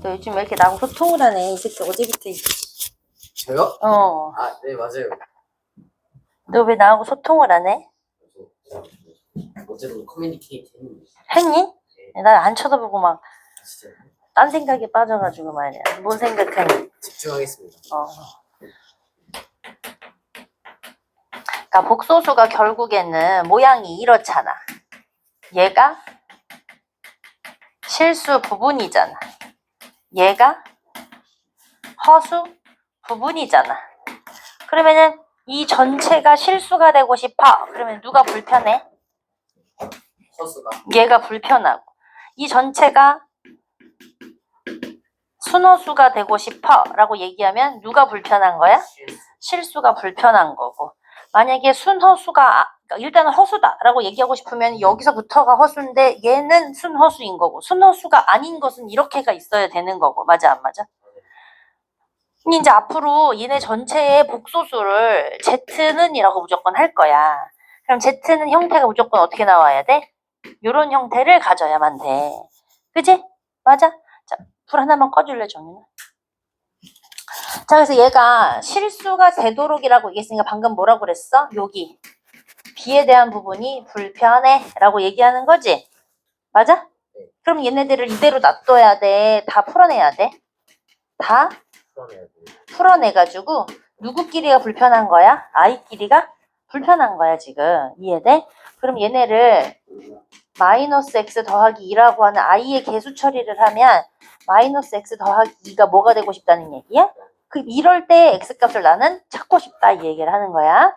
너 요즘 왜 이렇게 나하고 소통을 하네? 이 새끼 어제부터. 저요? 어. 아, 네, 맞아요. 너 왜 나하고 소통을 안 해? 어제도 커뮤니케이트 했는데. 했니? 네. 날 안 쳐다보고 막 진짜 딴 생각에 빠져가지고 말이야. 뭔 생각하니? 집중하겠습니다. 그러니까 복소수가 결국에는 모양이 이렇잖아. 얘가 실수 부분이잖아. 얘가 허수 부분이잖아. 그러면은 이 전체가 실수가 되고 싶어. 그러면 누가 불편해? 허수가. 얘가 불편하고. 이 전체가 순허수가 되고 싶어 라고 얘기하면 누가 불편한 거야? 실수가 불편한 거고. 만약에 순허수가 그러니까 일단은 허수다 라고 얘기하고 싶으면 여기서부터가 허수인데 얘는 순허수인 거고, 순허수가 아닌 것은 이렇게가 있어야 되는 거고. 맞아 안 맞아? 이제 앞으로 얘네 전체의 복소수를 Z는 이라고 무조건 할 거야. 그럼 Z는 형태가 무조건 어떻게 나와야 돼? 요런 형태를 가져야만 돼. 그지? 맞아? 자, 불 하나만 꺼줄래 정윤아? 자, 그래서 얘가 실수가 되도록이라고 얘기했으니까 방금 뭐라고 그랬어? 여기 B에 대한 부분이 불편해 라고 얘기하는 거지? 맞아? 네. 그럼 얘네들을 이대로 놔둬야 돼? 다 풀어내야 돼? 다 풀어내가지고 누구끼리가 불편한 거야? I끼리가 불편한 거야 지금. 이해돼? 그럼 얘네를 마이너스 x 더하기 2라고 하는 i의 개수 처리를 하면 마이너스 x 더하기 2가 뭐가 되고 싶다는 얘기야? 그 이럴 때 x값을 나는 찾고 싶다 이 얘기를 하는 거야.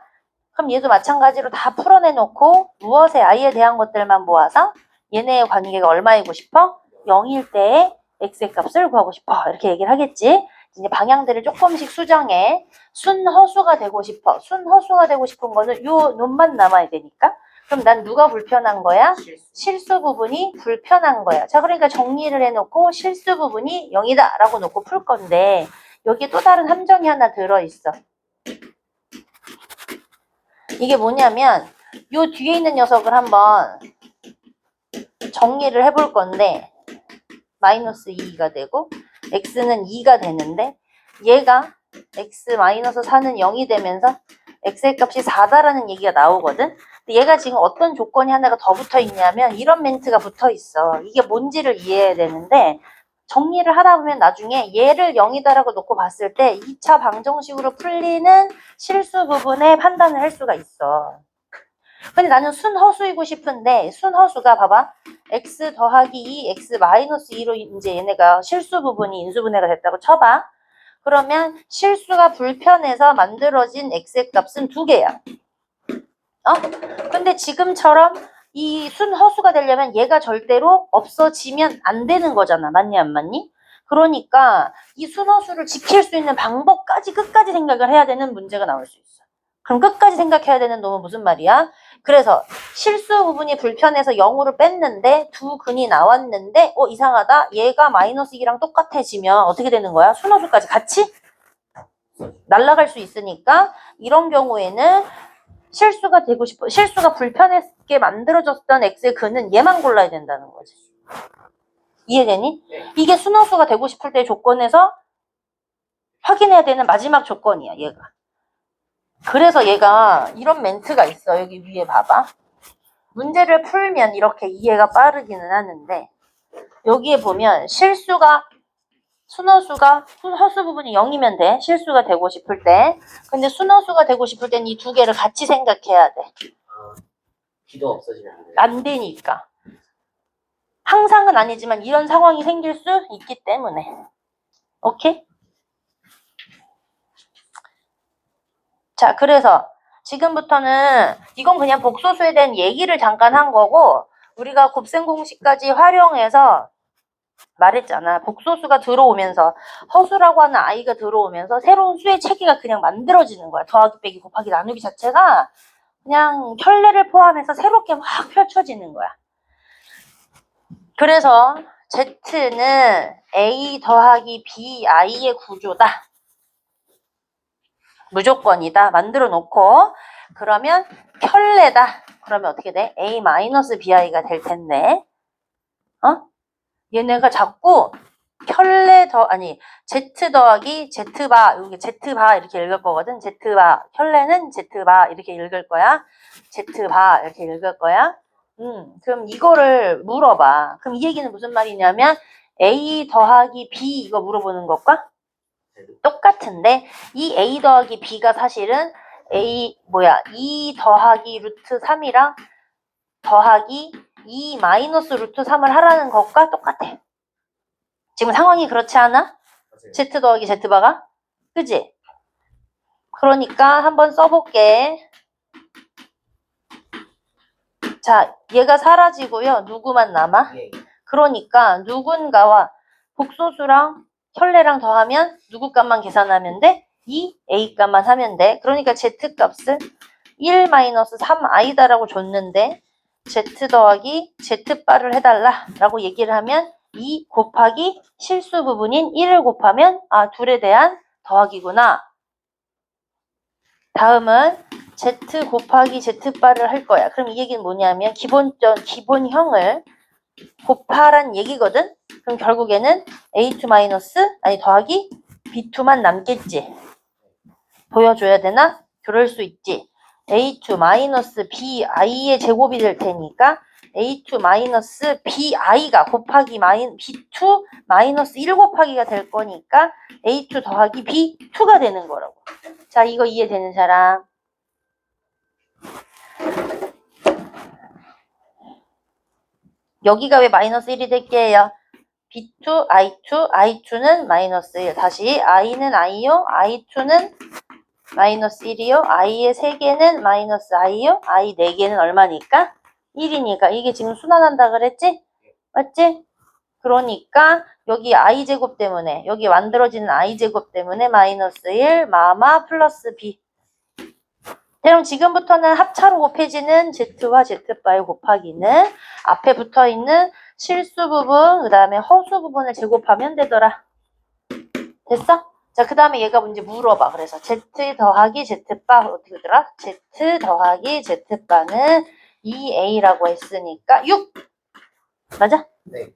그럼 얘도 마찬가지로 다 풀어내놓고 무엇에 i에 대한 것들만 모아서 얘네의 관계가 얼마이고 싶어? 0일 때의 x의 값을 구하고 싶어. 이렇게 얘기를 하겠지. 이제 방향들을 조금씩 수정해. 순허수가 되고 싶어. 순허수가 되고 싶은 거는 요 놈만 남아야 되니까. 그럼 난 누가 불편한 거야? 실수 부분이 불편한 거야. 자, 그러니까 정리를 해놓고 실수 부분이 0이다 라고 놓고 풀 건데 여기에 또 다른 함정이 하나 들어있어. 이게 뭐냐면 요 뒤에 있는 녀석을 한번 정리를 해볼 건데 마이너스 2가 되고 x는 2가 되는데 얘가 x 마이너스 4는 0이 되면서 x의 값이 4다라는 얘기가 나오거든. 근데 얘가 지금 어떤 조건이 하나가 더 붙어 있냐면 이런 멘트가 붙어 있어. 이게 뭔지를 이해해야 되는데 정리를 하다 보면 나중에 얘를 0이다라고 놓고 봤을 때 2차 방정식으로 풀리는 실수 부분에 판단을 할 수가 있어. 근데 나는 순허수이고 싶은데 순허수가 봐봐. x 더하기 2, x 마이너스 2로 이제 얘네가 실수 부분이 인수분해가 됐다고 쳐봐. 그러면 실수가 불편해서 만들어진 x의 값은 2개야. 근데 지금처럼 이 순허수가 되려면 얘가 절대로 없어지면 안 되는 거잖아. 맞니 안 맞니? 그러니까 이 순허수를 지킬 수 있는 방법까지 끝까지 생각을 해야 되는 문제가 나올 수 있어. 그럼 끝까지 생각해야 되는 놈은 무슨 말이야? 그래서 실수 부분이 불편해서 0으로 뺐는데 두 근이 나왔는데 이상하다. 얘가 마이너스 2랑 똑같아지면 어떻게 되는 거야? 순허수까지 같이 날아갈 수 있으니까 이런 경우에는 실수가 되고 싶어. 실수가 불편하게 만들어졌던 x의 근은 얘만 골라야 된다는 거지. 이해되니? 네. 이게 순허수가 되고 싶을 때 조건에서 확인해야 되는 마지막 조건이야, 얘가. 그래서 얘가 이런 멘트가 있어. 여기 위에 봐봐. 문제를 풀면 이렇게 이해가 빠르기는 하는데 여기에 보면 순허수가 허수 부분이 0이면 돼. 실수가 되고 싶을 때. 근데 순허수가 되고 싶을 땐 이 두 개를 같이 생각해야 돼. B도 없어지면 안 돼요. 안 되니까. 항상은 아니지만 이런 상황이 생길 수 있기 때문에. 오케이? 자, 그래서 지금부터는 이건 그냥 복소수에 대한 얘기를 잠깐 한 거고 우리가 곱셈 공식까지 활용해서 말했잖아. 복소수가 들어오면서 허수라고 하는 아이가 들어오면서 새로운 수의 체계가 그냥 만들어지는 거야. 더하기 빼기 곱하기 나누기 자체가 그냥 켤레를 포함해서 새롭게 막 펼쳐지는 거야. 그래서 Z는 A 더하기 B I의 구조다. 무조건이다. 만들어 놓고 그러면 켤레다. 그러면 어떻게 돼? A 마이너스 BI가 될 텐데 얘네가 자꾸 Z 더하기 Z바, 여기 Z바 이렇게 읽을 거거든. Z바, 혈레는 Z바 이렇게 읽을 거야. Z바 이렇게 읽을 거야. 그럼 이거를 물어봐. 그럼 이 얘기는 무슨 말이냐면 A 더하기 B 이거 물어보는 것과 똑같은데 이 A 더하기 B가 사실은 2 더하기 루트 3이랑 더하기 2 마이너스 루트 3을 하라는 것과 똑같아. 지금 상황이 그렇지 않아? 맞아요. Z 더하기 Z바가? 그지? 그러니까 한번 써볼게. 자, 얘가 사라지고요. 누구만 남아? 예. 그러니까 누군가와 복소수랑 혈레랑 더하면 누구 값만 계산하면 돼? 2A 값만 하면 돼. 그러니까 Z 값을 1-3i다라고 줬는데 Z 더하기 Z바를 해달라 라고 얘기를 하면 2 곱하기 실수 부분인 1을 곱하면 둘에 대한 더하기구나. 다음은 Z 곱하기 Z바를 할 거야. 그럼 이 얘기는 뭐냐면 기본형을 곱하란 얘기거든. 그럼 결국에는 A2 더하기 B2만 남겠지. 보여줘야 되나? 그럴 수 있지. A2 마이너스 BI의 제곱이 될 테니까 A2 마이너스 BI가 곱하기 B2 마이너스 1 곱하기가 될 거니까 A2 더하기 B2가 되는 거라고. 자, 이거 이해되는 사람? 여기가 왜 마이너스 1이 될게요? B2, I2는 마이너스 1. 다시 I는 I요, I2는 마이너스 1이요. I의 3개는 마이너스 I요. I 4개는 얼마니까? 1이니까. 이게 지금 순환한다 그랬지? 맞지? 그러니까 여기 I제곱 때문에 여기 만들어지는 I제곱 때문에 마이너스 1 마마 플러스 B. 그럼 지금부터는 합차로 곱해지는 Z와 Z바의 곱하기는 앞에 붙어있는 실수 부분 그 다음에 허수 부분을 제곱하면 되더라. 됐어? 자, 그 다음에 얘가 문제 물어봐. 그래서 Z 더하기 Z바 어떻게 되더라? Z 더하기 Z바는 2A라고 했으니까 6! 맞아? 네.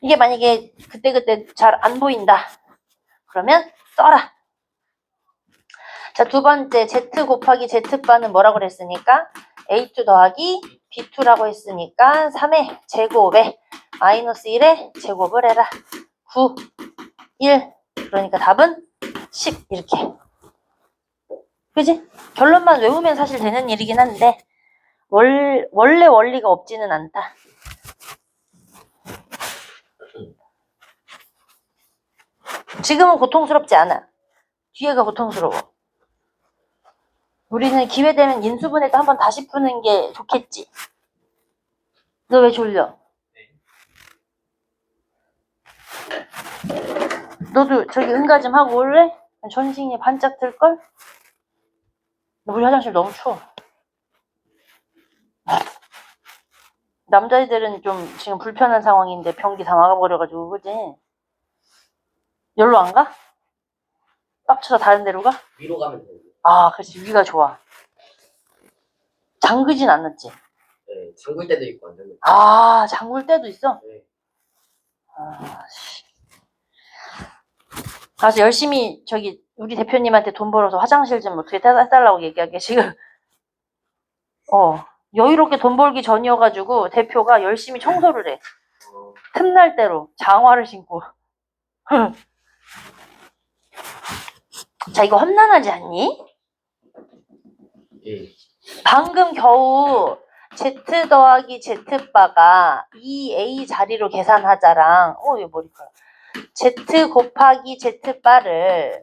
이게 만약에 그때 잘 안 보인다. 그러면 써라. 자, 두 번째 Z 곱하기 Z바는 뭐라고 그랬으니까 A2 더하기 B2라고 했으니까 3의 제곱에 마이너스 1의 제곱을 해라. 9, 1. 그러니까 답은 10 이렇게. 그지? 결론만 외우면 사실 되는 일이긴 한데 원래 원리가 없지는 않다. 지금은 고통스럽지 않아. 뒤에가 고통스러워. 우리는 기회되면 인수분해도 한번 다시 푸는 게 좋겠지. 너 왜 졸려? 너도 저기 응가 좀 하고 올래? 전신이 반짝 들걸? 우리 화장실 너무 추워. 남자애들은 좀 지금 불편한 상황인데 변기 다 막아버려가지고 그지? 여기로 안 가? 빡쳐서 다른 데로 가? 위로 가면 돼요. 그렇지. 위가 좋아. 잠그진 않았지? 네. 잠글 때도 있고 안 잠글 잠글 때도 있어? 때. 네. 그래서 열심히 저기 우리 대표님한테 돈 벌어서 화장실 좀 어떻게 해달라고 얘기하게 지금 여유롭게 돈 벌기 전이어가지고 대표가 열심히 청소를 해. 틈날 대로 장화를 신고. 자, 이거 험난하지 않니? 예. 방금 겨우 Z 더하기 Z바가 2A 자리로 계산하자랑 이거 머리카락 Z 곱하기 Z바를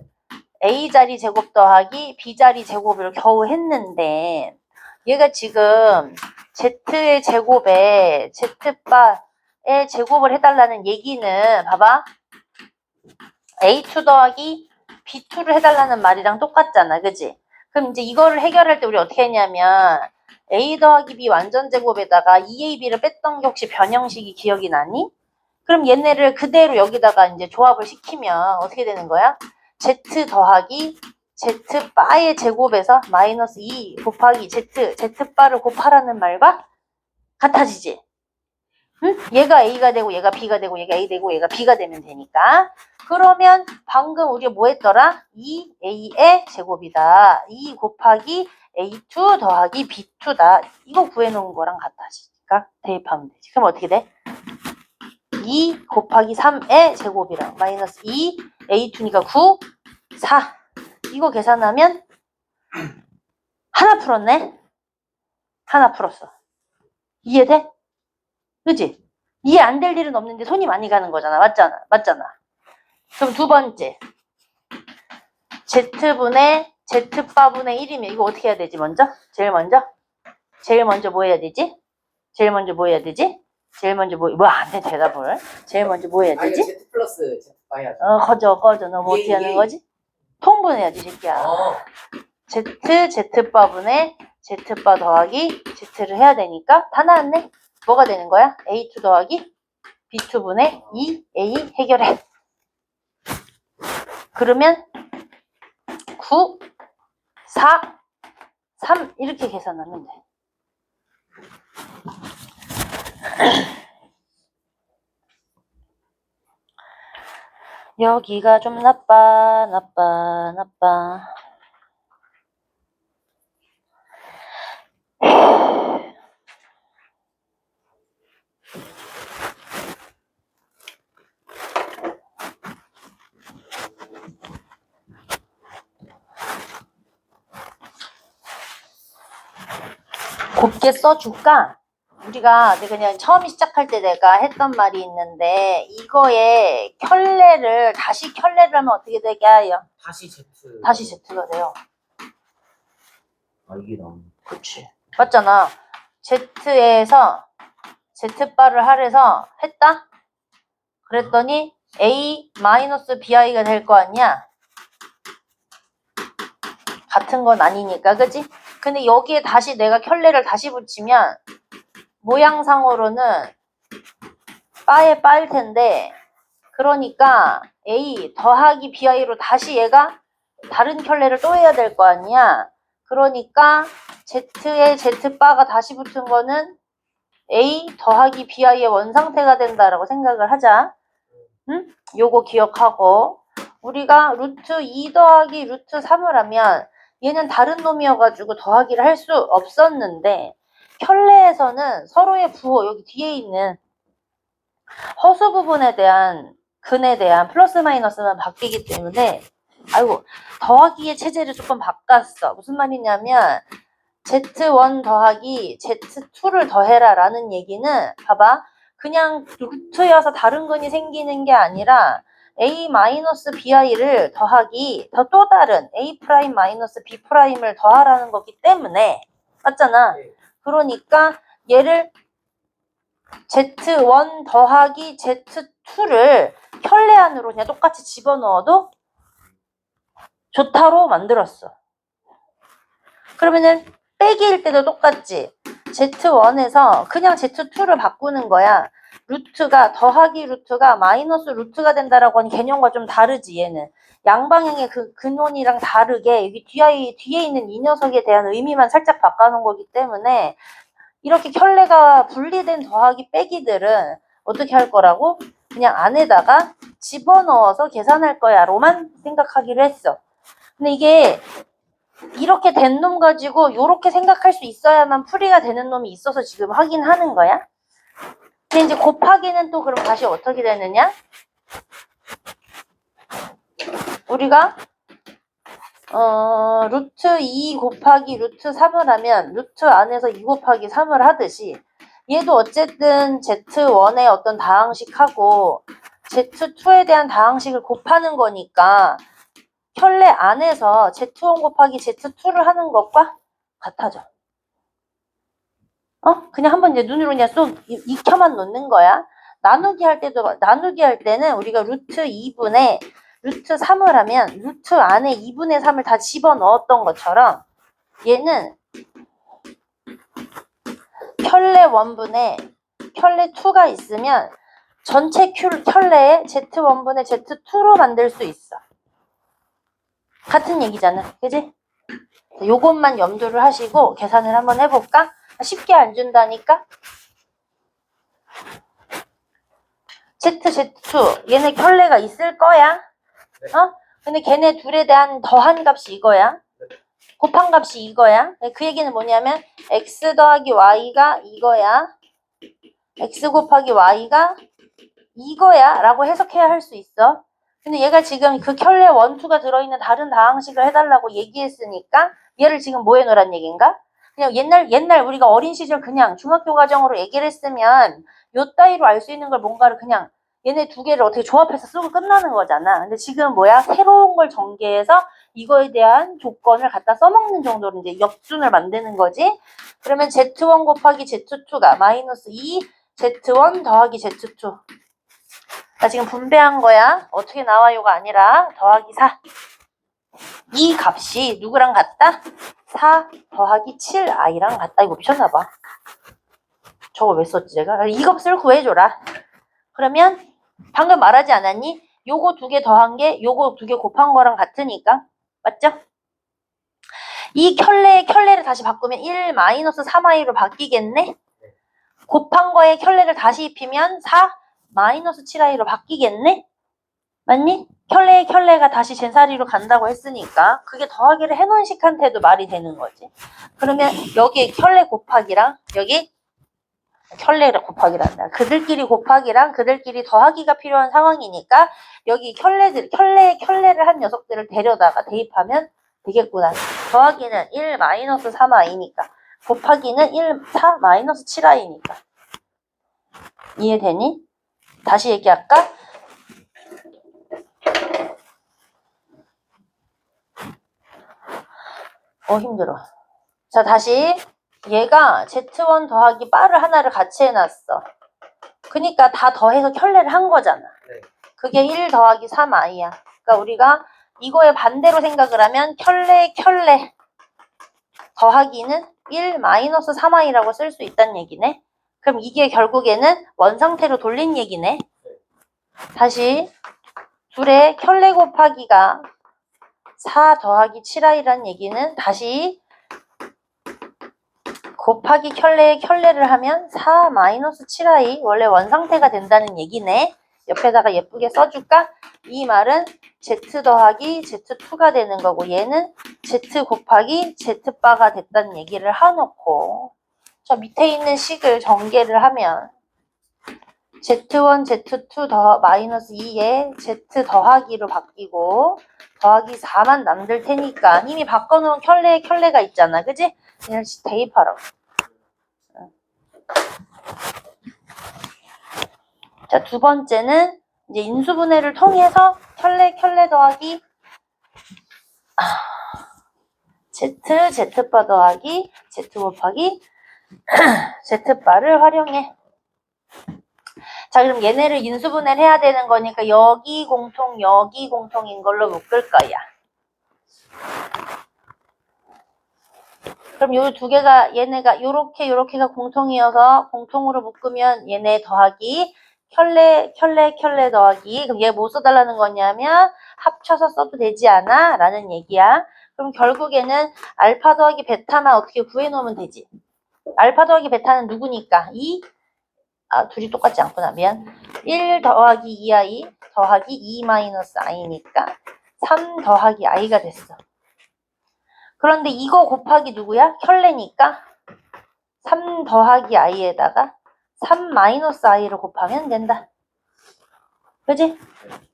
A 자리 제곱 더하기 B 자리 제곱을 겨우 했는데 얘가 지금 Z의 제곱에 Z바의 제곱을 해달라는 얘기는 봐봐 A2 더하기 B2를 해달라는 말이랑 똑같잖아. 그지? 그럼 이제 이거를 해결할 때 우리 어떻게 했냐면 A 더하기 B 완전 제곱에다가 2AB를 뺐던 게 혹시 변형식이 기억이 나니? 그럼 얘네를 그대로 여기다가 이제 조합을 시키면 어떻게 되는 거야? Z 더하기 Z바의 제곱에서 마이너스 2 곱하기 Z바를 곱하라는 말과 같아지지? 응? 얘가 A가 되고 얘가 B가 되고 얘가 A 되고 얘가 B가 되면 되니까. 그러면 방금 우리가 뭐 했더라? 2A의 제곱이다. 2 곱하기 A2 더하기 B2다. 이거 구해놓은 거랑 같아지니까 대입하면 되지. 그럼 어떻게 돼? 2 곱하기 3의 제곱이랑 마이너스 2 A2니까 9 4 이거 계산하면 하나 풀었네? 하나 풀었어. 이해돼? 그지? 이해 안 될 일은 없는데 손이 많이 가는 거잖아. 맞잖아. 맞잖아. 그럼 두 번째. Z분의 Z바분의 1이면 이거 어떻게 해야 되지 먼저? 제일 먼저 뭐 해야 되지? 제일 먼저 뭐 해야 되지? 제일 먼저 뭐 안 돼 대답을. 제일 먼저 뭐 해야 아, 이거 되지? Z 플러스 Z 해야지. 꺼져. 너 뭐 어떻게 하는 거지? 통분해야지, 새끼야. Z바분의 Z바 더하기 Z를 해야 되니까 다 나왔네. 뭐가 되는 거야? A2 더하기 B2분의 2A 해결해. 그러면 9, 4, 3 이렇게 계산하면 돼. 여기가 좀 나빠. 곱게 써줄까? 우리가 그냥 처음 시작할 때 내가 했던 말이 있는데 이거에 다시 켤레를 하면 어떻게 되게 해요? 다시 Z. 다시 Z가 돼요. 아, 이게 나오네. 그렇지. 맞잖아. Z에서 Z바를 할해서 했다? 그랬더니 A-BI가 될 거 아니야? 같은 건 아니니까, 그지? 근데 여기에 다시 내가 켤레를 다시 붙이면 모양상으로는 바에 빠일 텐데 그러니까 A 더하기 BI로 다시 얘가 다른 켤레를 또 해야 될 거 아니야? 그러니까 Z에 Z바가 다시 붙은 거는 A 더하기 BI의 원상태가 된다라고 생각을 하자. 응? 요거 기억하고 우리가 루트 2 더하기 루트 3을 하면 얘는 다른 놈이어가지고 더하기를 할 수 없었는데 켤레에서는 서로의 부호 여기 뒤에 있는 허수 부분에 대한 근에 대한 플러스 마이너스만 바뀌기 때문에 아이고 더하기의 체제를 조금 바꿨어. 무슨 말이냐면 Z1 더하기 Z2를 더해라 라는 얘기는 봐봐 그냥 루트여서 다른 근이 생기는 게 아니라 A-BI를 더하기 또 다른 A'-B''을 더하라는 거기 때문에 맞잖아. 네. 그러니까 얘를 Z1 더하기 Z2를 켤레 안으로 그냥 똑같이 집어넣어도 좋다로 만들었어. 그러면은 빼기일 때도 똑같지. Z1에서 그냥 Z2를 바꾸는 거야. 루트가 더하기 루트가 마이너스 루트가 된다라고 하는 개념과 좀 다르지 얘는. 양방향의 그 근원이랑 다르게 여기 뒤에 있는 이 녀석에 대한 의미만 살짝 바꿔놓은 거기 때문에 이렇게 켤레가 분리된 더하기 빼기들은 어떻게 할 거라고? 그냥 안에다가 집어넣어서 계산할 거야 로만 생각하기로 했어. 근데 이게 이렇게 된 놈 가지고 이렇게 생각할 수 있어야만 풀이가 되는 놈이 있어서 지금 확인하는 거야. 근데 이제 곱하기는 또 그럼 다시 어떻게 되느냐? 우리가 루트 2 곱하기 루트 3을 하면 루트 안에서 2 곱하기 3을 하듯이 얘도 어쨌든 Z1의 어떤 다항식하고 Z2에 대한 다항식을 곱하는 거니까 켤레 안에서 Z1 곱하기 Z2를 하는 것과 같아져. 그냥 한번 이제 눈으로 그냥 쏙 익혀만 놓는 거야. 나누기 할 때는 우리가 루트 2분의 루트 3을 하면 루트 안에 2분의 3을 다 집어 넣었던 것처럼 얘는 켤레 1분의 켤레 2가 있으면 전체 켤레에 Z1분의 Z2로 만들 수 있어. 같은 얘기잖아. 그지? 요것만 염두를 하시고 계산을 한번 해볼까? 쉽게 안 준다니까? Z, Z2 얘네 켤레가 있을 거야. 근데 걔네 둘에 대한 더한 값이 이거야. 곱한 값이 이거야. 그 얘기는 뭐냐면 x 더하기 y가 이거야. x 곱하기 y가 이거야 라고 해석해야 할 수 있어. 근데 얘가 지금 그 켤레 원투가 들어있는 다른 다항식을 해달라고 얘기했으니까 얘를 지금 뭐 해놓으란 얘기인가? 그냥 옛날 우리가 어린 시절 그냥 중학교 과정으로 얘기를 했으면 요 따위로 알 수 있는 걸 뭔가를 그냥 얘네 두 개를 어떻게 조합해서 쓰고 끝나는 거잖아. 근데 지금 뭐야? 새로운 걸 전개해서 이거에 대한 조건을 갖다 써먹는 정도로 이제 역순을 만드는 거지. 그러면 Z1 곱하기 Z2가 마이너스 2 Z1 더하기 Z2. 나 지금 분배한 거야. 어떻게 나와요가 아니라 더하기 4. 이 값이 누구랑 같다? 4 더하기 7i랑 같다. 이거 미쳤나봐. 저거 왜 썼지 제가? 이 값을 구해줘라. 그러면 방금 말하지 않았니? 요거 두 개 더한 게 요거 두 개 곱한 거랑 같으니까. 맞죠? 이 켤레를 다시 바꾸면 1 마이너스 3i로 바뀌겠네? 곱한 거에 켤레를 다시 입히면 4 마이너스 7i로 바뀌겠네? 맞니? 켤레가 다시 제자리로 간다고 했으니까 그게 더하기를 해놓은 식한테도 말이 되는 거지. 그러면 여기 켤레 곱하기랑 여기 켤레를 곱하기란다. 그들끼리 곱하기랑 그들끼리 더하기가 필요한 상황이니까 여기 켤레를 한 녀석들을 데려다가 대입하면 되겠구나. 더하기는 1 마이너스 3i니까 곱하기는 1 4 마이너스 7i니까 이해되니? 다시 얘기할까? 힘들어. 자, 다시 얘가 Z1 더하기 바를 하나를 같이 해놨어. 그러니까 다 더해서 켤레를 한 거잖아. 그게 1 더하기 3i야. 그러니까 우리가 이거에 반대로 생각을 하면 켤레 더하기는 1 마이너스 3i라고 쓸 수 있다는 얘기네. 그럼 이게 결국에는 원상태로 돌린 얘기네. 다시 둘의 켤레 곱하기가 4 더하기 7i라는 얘기는 다시 곱하기 켤레를 하면 4 마이너스 7i 원래 원상태가 된다는 얘기네. 옆에다가 예쁘게 써줄까? 이 말은 z 더하기 z2가 되는 거고 얘는 z 곱하기 z바가 됐다는 얘기를 해놓고 저 밑에 있는 식을 전개를 하면 z1, z2 더 마이너스 2에 z 더하기로 바뀌고 더하기 4만 남들 테니까 이미 바꿔놓은 켤레가 있잖아. 그지? 그냥 대입하라고. 자, 두 번째는 이제 인수분해를 통해서 켤레 더하기 z바 더하기 z 곱하기 z바를 활용해. 자, 그럼 얘네를 인수분해를 해야 되는 거니까 여기 공통인 걸로 묶을 거야. 그럼 요 두 개가 얘네가 요렇게가 공통이어서 공통으로 묶으면 얘네 더하기 켤레 더하기. 그럼 얘 뭐 써달라는 거냐면 합쳐서 써도 되지 않아? 라는 얘기야. 그럼 결국에는 알파 더하기 베타만 어떻게 구해놓으면 되지. 알파 더하기 베타는 누구니까? 둘이 똑같지 않구나. 미안. 1 더하기 2i 더하기 2 마이너스 i니까 3 더하기 i가 됐어. 그런데 이거 곱하기 누구야? 켤레니까 3 더하기 i에다가 3 마이너스 i를 곱하면 된다. 그지?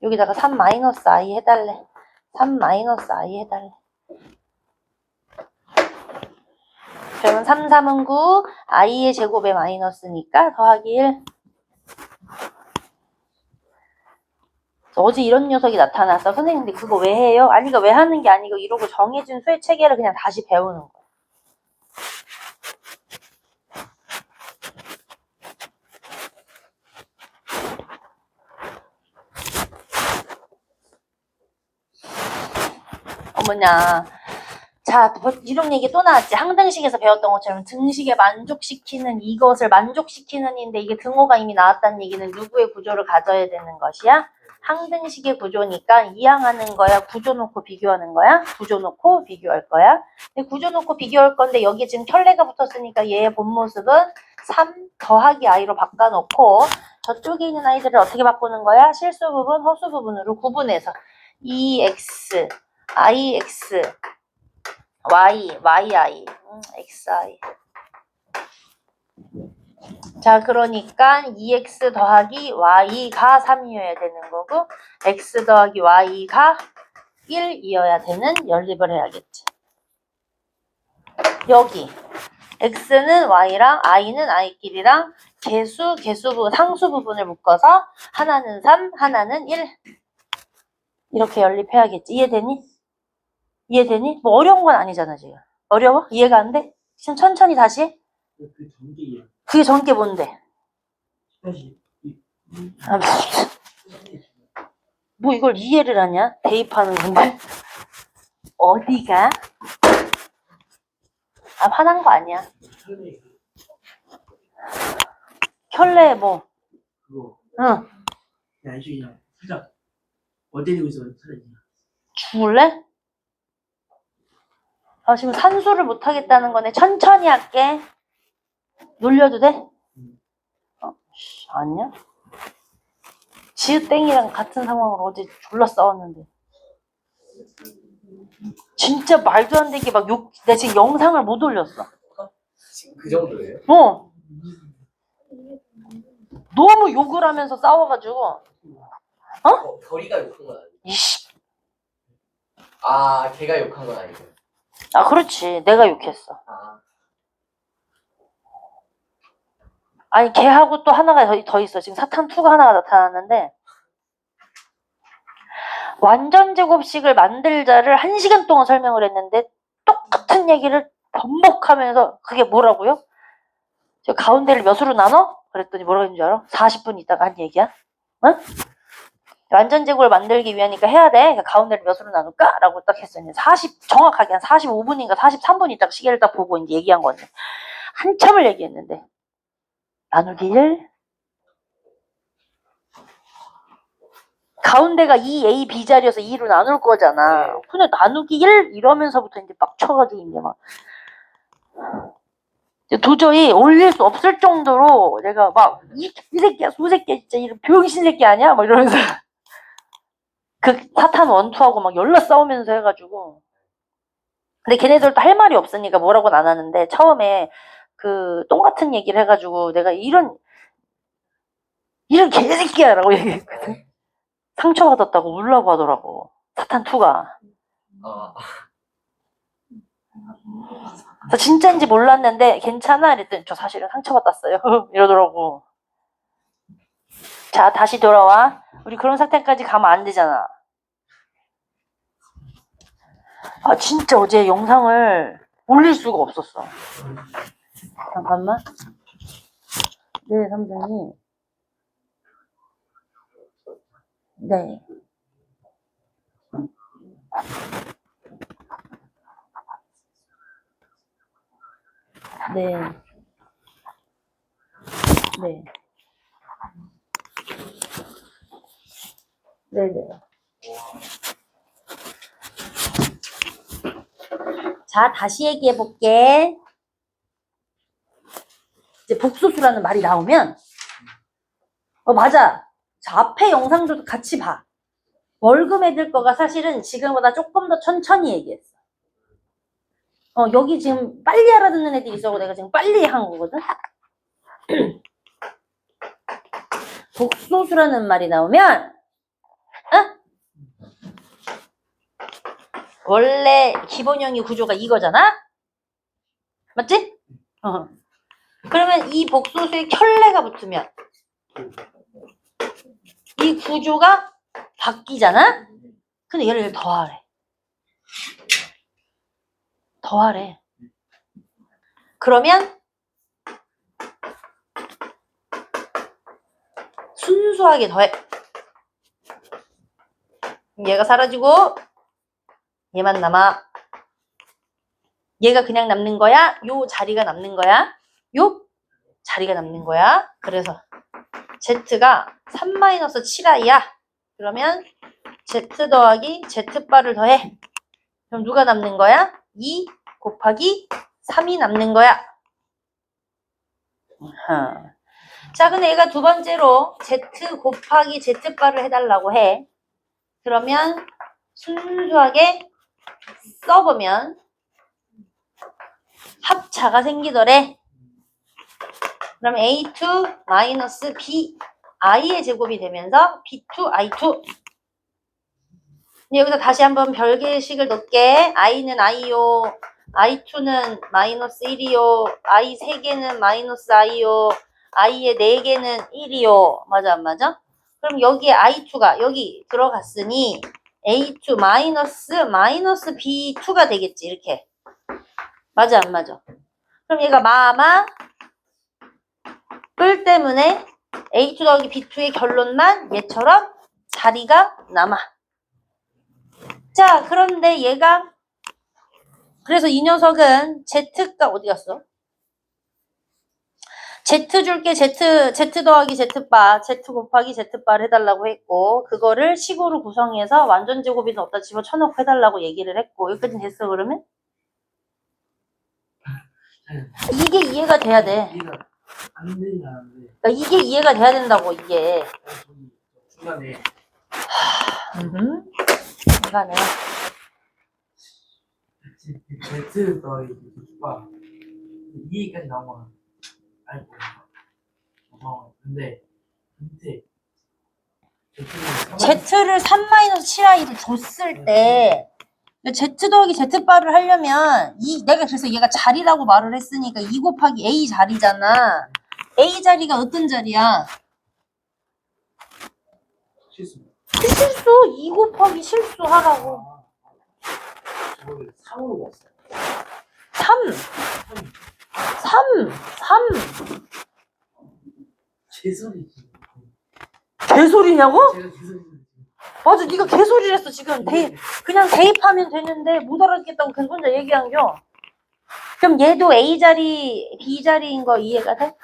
여기다가 3 마이너스 i 해달래. 3 마이너스 i 해달래. 그러면 3, 3은 9, i의 제곱에 마이너스니까 더하기 1. 어제 이런 녀석이 나타났어. 선생님, 근데 그거 왜 해요? 아니, 이거 왜 하는 게 아니고 이러고 정해진 수의 체계를 그냥 다시 배우는 거야. 어머냐. 자, 이런 얘기 또 나왔지. 항등식에서 배웠던 것처럼 등식에 만족시키는 이것을 만족시키는인데 이게 등호가 이미 나왔다는 얘기는 누구의 구조를 가져야 되는 것이야? 항등식의 구조니까 이항하는 거야? 구조 놓고 비교하는 거야? 구조 놓고 비교할 거야. 근데 구조 놓고 비교할 건데 여기 지금 켤레가 붙었으니까 얘의 본 모습은 3 더하기 i로 바꿔놓고 저쪽에 있는 아이들을 어떻게 바꾸는 거야? 실수 부분, 허수 부분으로 구분해서 EX, IX, Y, YI, XI. 자, 그러니까 EX 더하기 Y가 3이어야 되는 거고 X 더하기 Y가 1이어야 되는 연립을 해야겠지. 여기 X는 Y랑 I는 I끼리랑 상수 부분을 묶어서 하나는 3, 하나는 1 이렇게 연립해야겠지. 이해되니? 이해되니? 뭐 어려운 건 아니잖아 지금. 어려워? 이해가 안 돼? 지금 천천히 다시 해. 그 전기예요. 그게 전개 뭔데? 다시 아, 뭐 이걸 이해를 하냐? 대입하는 건데? 어디가? 아, 화난 거 아니야. 켤레 뭐? 그거 응. 나중에 살짝 어디고 있어 사라지. 죽을래? 아, 지금 산수를 못 하겠다는 거네. 천천히 할게. 놀려도 돼? 아니야? 지읒땡이랑 같은 상황으로 어제 졸라 싸웠는데. 진짜 말도 안 되게 막 내가 지금 영상을 못 올렸어. 지금 그 정도예요? 어. 너무 욕을 하면서 싸워가지고. 별이가 욕한 건 아니고. 이씨. 아, 걔가 욕한 건 아니고. 아, 그렇지. 내가 욕했어. 아, 아니, 걔하고 또 하나가 더 있어. 지금 사탄2가 하나가 나타났는데. 완전 제곱식을 만들자를 1시간 동안 설명을 했는데 똑같은 얘기를 반복하면서 그게 뭐라고요? 저 가운데를 몇으로 나눠? 그랬더니 뭐라고 했는 줄 알아? 40분 있다가 한 얘기야. 응? 완전 제곱을 만들기 위하니까 해야 돼. 그러니까 가운데를 몇으로 나눌까? 라고 딱 했어요. 정확하게 한 45분인가 43분 있다가 시계를 딱 보고 이제 얘기한 건데. 한참을 얘기했는데. 나누기 1. 가운데가 2A, B 자리여서 2로 나눌 거잖아. 네. 근데 나누기 1 이러면서부터 이제 빡쳐가지고 이제 막. 도저히 올릴 수 없을 정도로 내가 막 이 새끼야, 소새끼야, 진짜 이런 병신 새끼 아니야? 막 이러면서 그 사탄 원투하고 막 열나 싸우면서 해가지고. 근데 걔네들도 할 말이 없으니까 뭐라고는 안 하는데 처음에 그 똥 같은 얘기를 해가지고 내가 이런 개새끼야라고 얘기했거든. 상처받았다고 울라고 하더라고. 사탄2가. 아, 그래서 진짜인지 몰랐는데 괜찮아? 이랬더니 저 사실은 상처받았어요. 이러더라고. 자, 다시 돌아와. 우리 그런 상태까지 가면 안 되잖아. 아, 진짜 어제 영상을 올릴 수가 없었어. 잠깐만. 네, 선생님. 네. 네. 네. 네네. 자, 다시 얘기해 볼게. 이제 복소수라는 말이 나오면, 맞아. 자, 앞에 영상도 같이 봐. 월급 애들 거가 사실은 지금보다 조금 더 천천히 얘기했어. 여기 지금 빨리 알아듣는 애들이 있어서 내가 지금 빨리 한 거거든. 복소수라는 말이 나오면, 원래 기본형의 구조가 이거잖아? 맞지? 그러면 이 복소수에 켤레가 붙으면 이 구조가 바뀌잖아? 근데 얘를 더하래. 더하래. 그러면 순수하게 더해. 얘가 사라지고 얘만 남아. 얘가 그냥 남는 거야? 요 자리가 남는 거야? 요 자리가 남는 거야? 그래서 Z가 3-7i야. 그러면 Z 더하기 Z바를 더해. 그럼 누가 남는 거야? 2 곱하기 3이 남는 거야. 자, 근데 얘가 두 번째로 Z 곱하기 Z바를 해달라고 해. 그러면 순수하게 써보면 합차가 생기더래. 그럼 A2 마이너스 B I의 제곱이 되면서 B2 I2. 여기서 다시 한번 별개의 식을 넣게. I는 I요. I2는 마이너스 1이요. I 3개는 마이너스 I요. I의 4개는 1이요. 맞아 안 맞아? 그럼 여기에 I2가 여기 들어갔으니 A2 마이너스 B2가 되겠지. 이렇게. 맞아 안 맞아? 그럼 얘가 마마 뿔 때문에 A2 더하기 B2의 결론만 얘처럼 자리가 남아. 자, 그런데 얘가 그래서 이 녀석은 Z가 어디 갔어? Z 줄게 Z 더하기 Z바 Z 곱하기 Z바를 해달라고 했고 그거를 식으로 구성해서 완전 제곱이든 어디다 집어쳐놓고 해달라고 얘기를 했고 여기까지 됐어 그러면? 이게 이해가 돼야 돼. 이해가 안 되진 않은데 그러니까 이게 이해가 돼야 된다고 이게. 중간에 중간에 Z 더하기 Z바 이해까지 나온 건 알고 근데 밑에 Z를 3-7i를 줬을 때 Z 더하기 Z바를 하려면 내가 그래서 얘가 자리라고 말을 했으니까 2 곱하기 A 자리잖아. A 자리가 어떤 자리야? 실수 실수 2 곱하기 실수하라고. 저걸 3으로 봤어요 3 개소리지 개소리냐고? 제가 개소리지 맞아 네가 개소리를 했어 지금. 그냥 대입하면 되는데 못 알아듣겠다고 계속 혼자 얘기한겨. 그럼 얘도 A 자리 B 자리인 거 이해가 돼?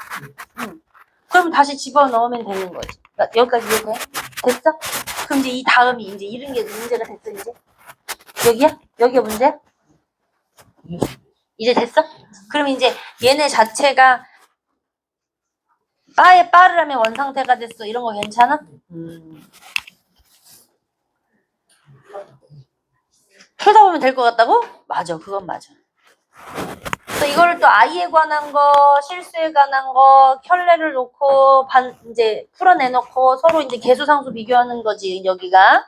응. 그럼 다시 집어넣으면 되는 거지. 여기까지 이해돼? 됐어? 그럼 이제 이 다음이 이제 이런 게 문제가 됐어 이제? 여기야? 여기가 문제야? 이제 됐어? 그럼 이제 얘네 자체가 바에 바를 하면 원상태가 됐어. 이런 거 괜찮아? 풀다 보면 될 것 같다고? 맞아, 그건 맞아. 또 이거를 또 I에 관한 거, 실수에 관한 거, 켤레를 놓고 이제 풀어내놓고 서로 이제 개수상수 비교하는 거지 여기가.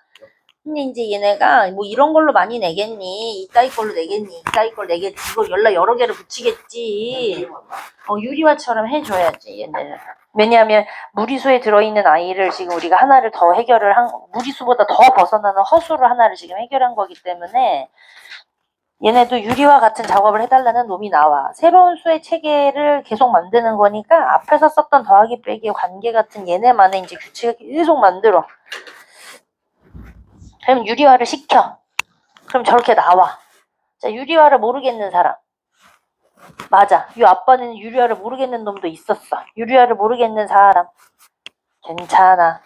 근데 이제 얘네가 뭐 이런 걸로 많이 내겠니? 이따위 걸로 내겠니? 이따위 걸로 내겠지. 이걸 여러 개를 붙이겠지. 유리화처럼 해줘야지 얘네는. 왜냐하면 무리수에 들어있는 아이를 지금 우리가 하나를 더 해결을 무리수보다 더 벗어나는 허수를 하나를 지금 해결한 거기 때문에 얘네도 유리화 같은 작업을 해달라는 놈이 나와. 새로운 수의 체계를 계속 만드는 거니까 앞에서 썼던 더하기 빼기의 관계 같은 얘네만의 이제 규칙을 계속 만들어. 그럼 유리화를 시켜. 그럼 저렇게 나와. 자, 유리화를 모르겠는 사람. 맞아. 이 아빠는 유리화를 모르겠는 놈도 있었어. 유리화를 모르겠는 사람. 괜찮아.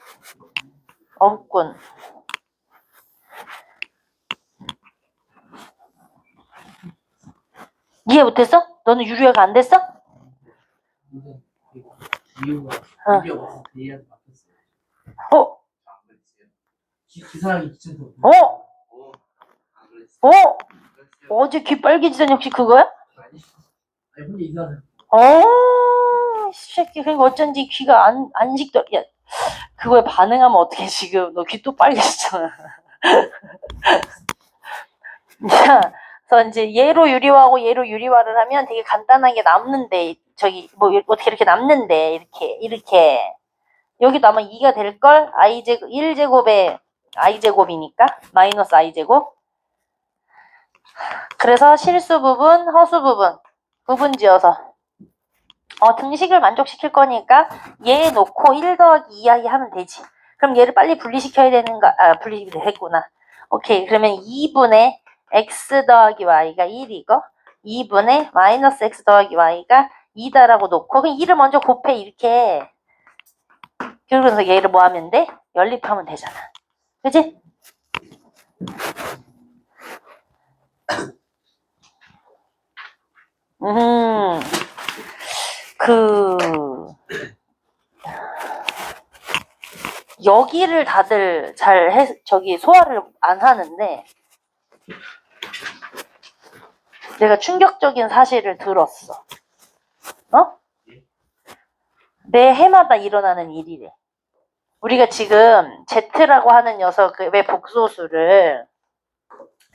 없군. 이해 못했어? 너는 유리화가 안 됐어? 이유가 어. 이게 와서 대의한테 맡겼어요 어? 기사하기 귀찮다고 어? 어? 어제 귀 빨개지던 역시 그거야? 아니 혼자 이상하네 이 새끼. 그러니까 어쩐지 귀가 안 식더. 야, 그거에 반응하면 어떡해 지금. 너 귀 또 빨개졌잖아. 자, 그래서 이제 얘로 유리화하고 얘로 유리화를 하면 되게 간단하게 남는데 저기 뭐 어떻게 이렇게 남는데 이렇게 여기도 아마 2가 될걸? i제곱 1제곱에 i제곱이니까 마이너스 i제곱. 그래서 실수 부분, 허수 부분 구분지어서 등식을 만족시킬 거니까 얘 놓고 1 더하기 2i 하면 되지. 그럼 얘를 빨리 분리시켜야 되는가? 분리됐구나. 오케이. 그러면 2분의 x 더하기 y가 1이고 2분의 마이너스 x 더하기 y가 2다라고 놓고 그냥 2를 먼저 곱해 이렇게. 그러면서 얘를 뭐 하면 돼? 연립하면 되잖아. 그치? 여기를 다들 저기 소화를 안 하는데, 내가 충격적인 사실을 들었어. 어? 매 해마다 일어나는 일이래. 우리가 지금 Z라고 하는 녀석의 복소수를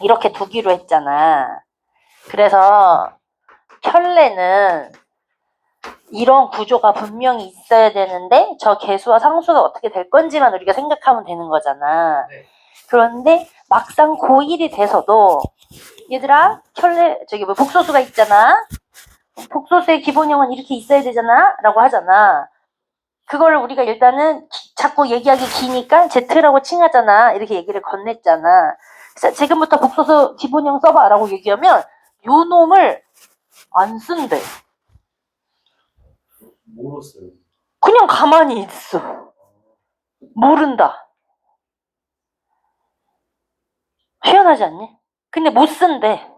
이렇게 두기로 했잖아. 그래서 켤레는 이런 구조가 분명히 있어야 되는데 저 개수와 상수가 어떻게 될 건지만 우리가 생각하면 되는 거잖아. 네. 그런데 막상 고1이 돼서도 얘들아 켤레 저기 뭐 복소수가 있잖아. 복소수의 기본형은 이렇게 있어야 되잖아 라고 하잖아. 그거를 우리가 일단은 자꾸 얘기하기 기니까 Z라고 칭하잖아. 이렇게 얘기를 건넸잖아. 그래서 지금부터 복소수 기본형 써봐 라고 얘기하면 요 놈을 안 쓴대. 뭐로 써요? 그냥 가만히 있어. 모른다. 희한하지 않니? 근데 못 쓴대.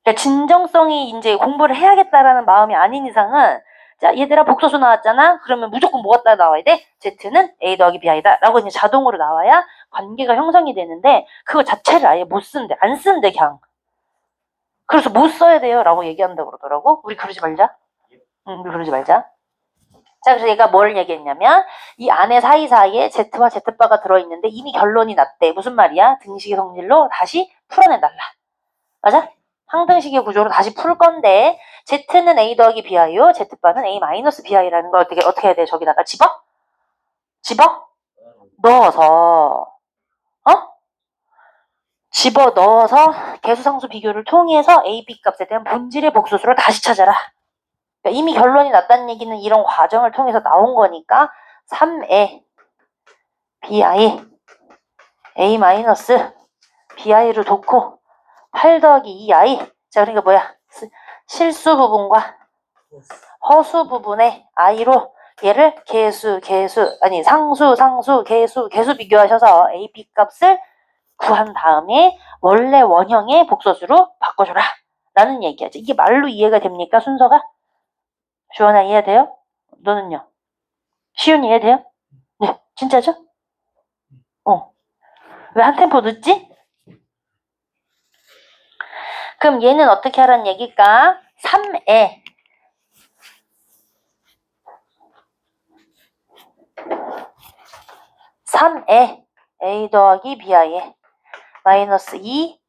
그러니까 진정성이 이제 공부를 해야겠다라는 마음이 아닌 이상은 자 얘들아 복소수 나왔잖아. 그러면 무조건 뭐가 따라 나와야 돼? Z는 A 더하기 BI다 라고 이제 자동으로 나와야 관계가 형성이 되는데 그거 자체를 아예 못 쓴대. 안 쓴대 그냥. 그래서 못 써야 돼요 라고 얘기한다고 그러더라고. 우리 그러지 말자. 우리 그러지 말자. 자, 그래서 얘가 뭘 얘기했냐면 이 안에 사이사이에 Z와 Z바가 들어있는데 이미 결론이 났대. 무슨 말이야? 등식의 성질로 다시 풀어내달라. 맞아? 항등식의 구조로 다시 풀 건데 Z는 A 더하기 B이요. Z바는 A 마이너스 B이라는 걸 어떻게 해야 돼? 저기다가 집어 넣어서 집어 넣어서 개수상수 비교를 통해서 A, B 값에 대한 본질의 복소수를 다시 찾아라. 그러니까 이미 결론이 났다는 얘기는 이런 과정을 통해서 나온 거니까 3에 BI A 마이너스 BI를 놓고 8 더하기 2I 자 그러니까 뭐야 실수 부분과 허수 부분의 I로 얘를 상수 개수 비교하셔서 A, B 값을 구한 다음에 원래 원형의 복소수로 바꿔줘라 라는 얘기하죠. 이게 말로 이해가 됩니까 순서가? 주원아 이해돼요? 너는요? 시윤이 이해돼요? 네 진짜죠? 왜 한 템포 늦지? 그럼 얘는 어떻게 하라는 얘기일까? 3에 A 더하기 BI에 마이너스 2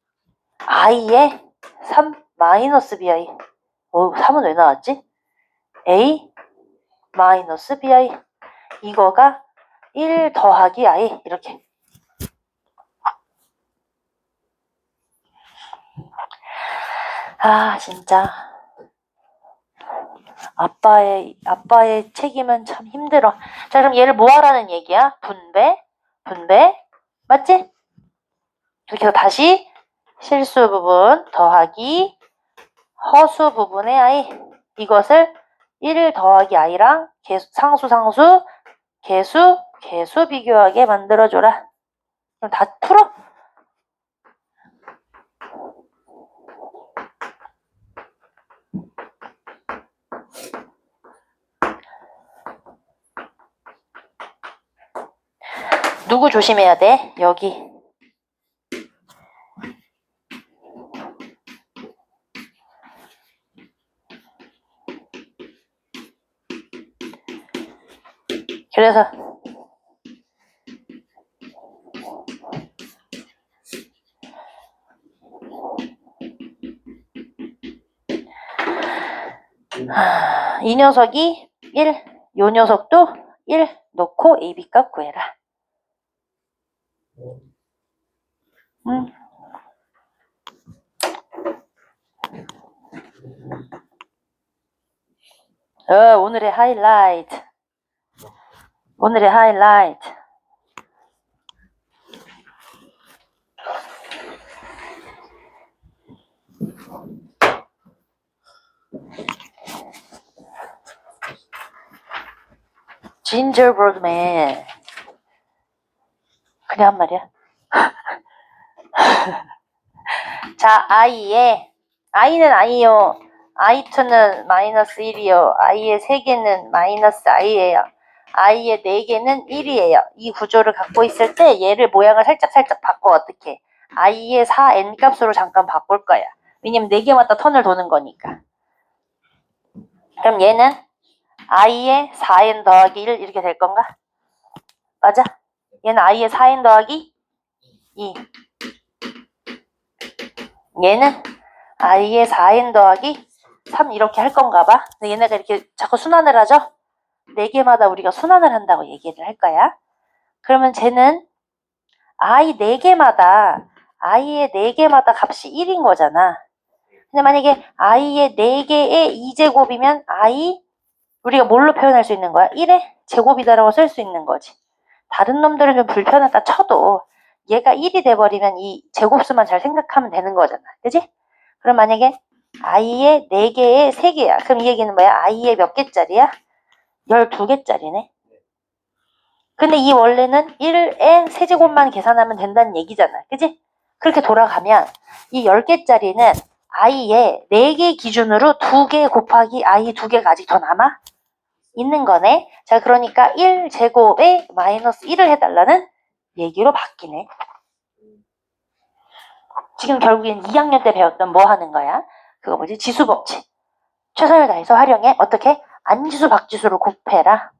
I에 3 마이너스 BI 3은 왜 나왔지? A 마이너스 BI 이거가 1 더하기 I 이렇게 진짜 아빠의 책임은 참 힘들어. 자 그럼 얘를 뭐 하라는 얘기야? 분배 맞지? 이렇게 해서 다시 실수 부분 더하기 허수 부분의 I 이것을 1 더하기 I랑 상수 개수 비교하게 만들어줘라. 그럼 다 풀어. 누구 조심해야 돼? 여기. 그래서 이 녀석이 1, 요 녀석도 1 놓고 AB 값 구해라. 오늘의 하이라이트. Gingerbreadman. 그냥 한 말이야. 자, I는 I요. I2는 마이너스 1이요. I의 3개는 마이너스 I예요. i의 4개는 1이에요. 이 구조를 갖고 있을 때 얘를 모양을 살짝 바꿔. 어떻게? i의 4n 값으로 잠깐 바꿀 거야. 왜냐면 4개마다 턴을 도는 거니까. 그럼 얘는 i의 4n 더하기 1 이렇게 될 건가? 맞아? 얘는 i의 4n 더하기 2. 얘는 i의 4n 더하기 3 이렇게 할 건가 봐. 근데 얘네가 이렇게 자꾸 순환을 하죠? 4개마다 우리가 순환을 한다고 얘기를 할 거야. 그러면 쟤는 i의 4개마다 값이 1인 거잖아. 근데 만약에 i의 4개의 2제곱이면 i 우리가 뭘로 표현할 수 있는 거야? 1의 제곱이다라고 쓸 수 있는 거지. 다른 놈들은 좀 불편하다 쳐도 얘가 1이 돼버리면 이 제곱수만 잘 생각하면 되는 거잖아. 그지? 그럼 만약에 i의 4개의 3개야. 그럼 이 얘기는 뭐야? i의 몇 개짜리야? 12개짜리네. 근데 이 원래는 1의 세제곱만 계산하면 된다는 얘기잖아. 그지? 그렇게 돌아가면 이 10개짜리는 i의 4개 기준으로 2개 곱하기 i 2개가 아직 더 남아 있는 거네. 자, 그러니까 1제곱에 마이너스 1을 해달라는 얘기로 바뀌네. 지금 결국엔 2학년 때 배웠던 뭐 하는 거야? 그거 뭐지? 지수법칙. 최선을 다해서 활용해. 어떻게? 안지수, 박지수를 곱해라.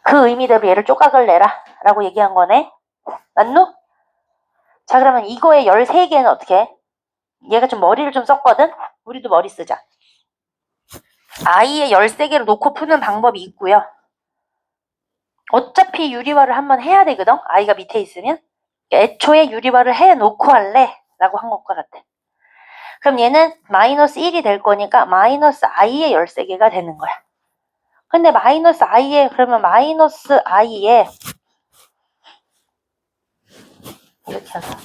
그 의미대로 얘를 쪼각을 내라. 라고 얘기한 거네. 맞누? 자, 그러면 이거의 13개는 어떻게 해? 얘가 좀 머리를 좀 썼거든? 우리도 머리 쓰자. i의 13개를 놓고 푸는 방법이 있고요. 어차피 유리화를 한번 해야 되거든? i가 밑에 있으면. 애초에 유리화를 해놓고 할래? 라고 한 것과 같아. 그럼 얘는 마이너스 1이 될 거니까 마이너스 i의 13개가 되는 거야. 근데 마이너스 i의 그러면 마이너스 i의 이렇게 해서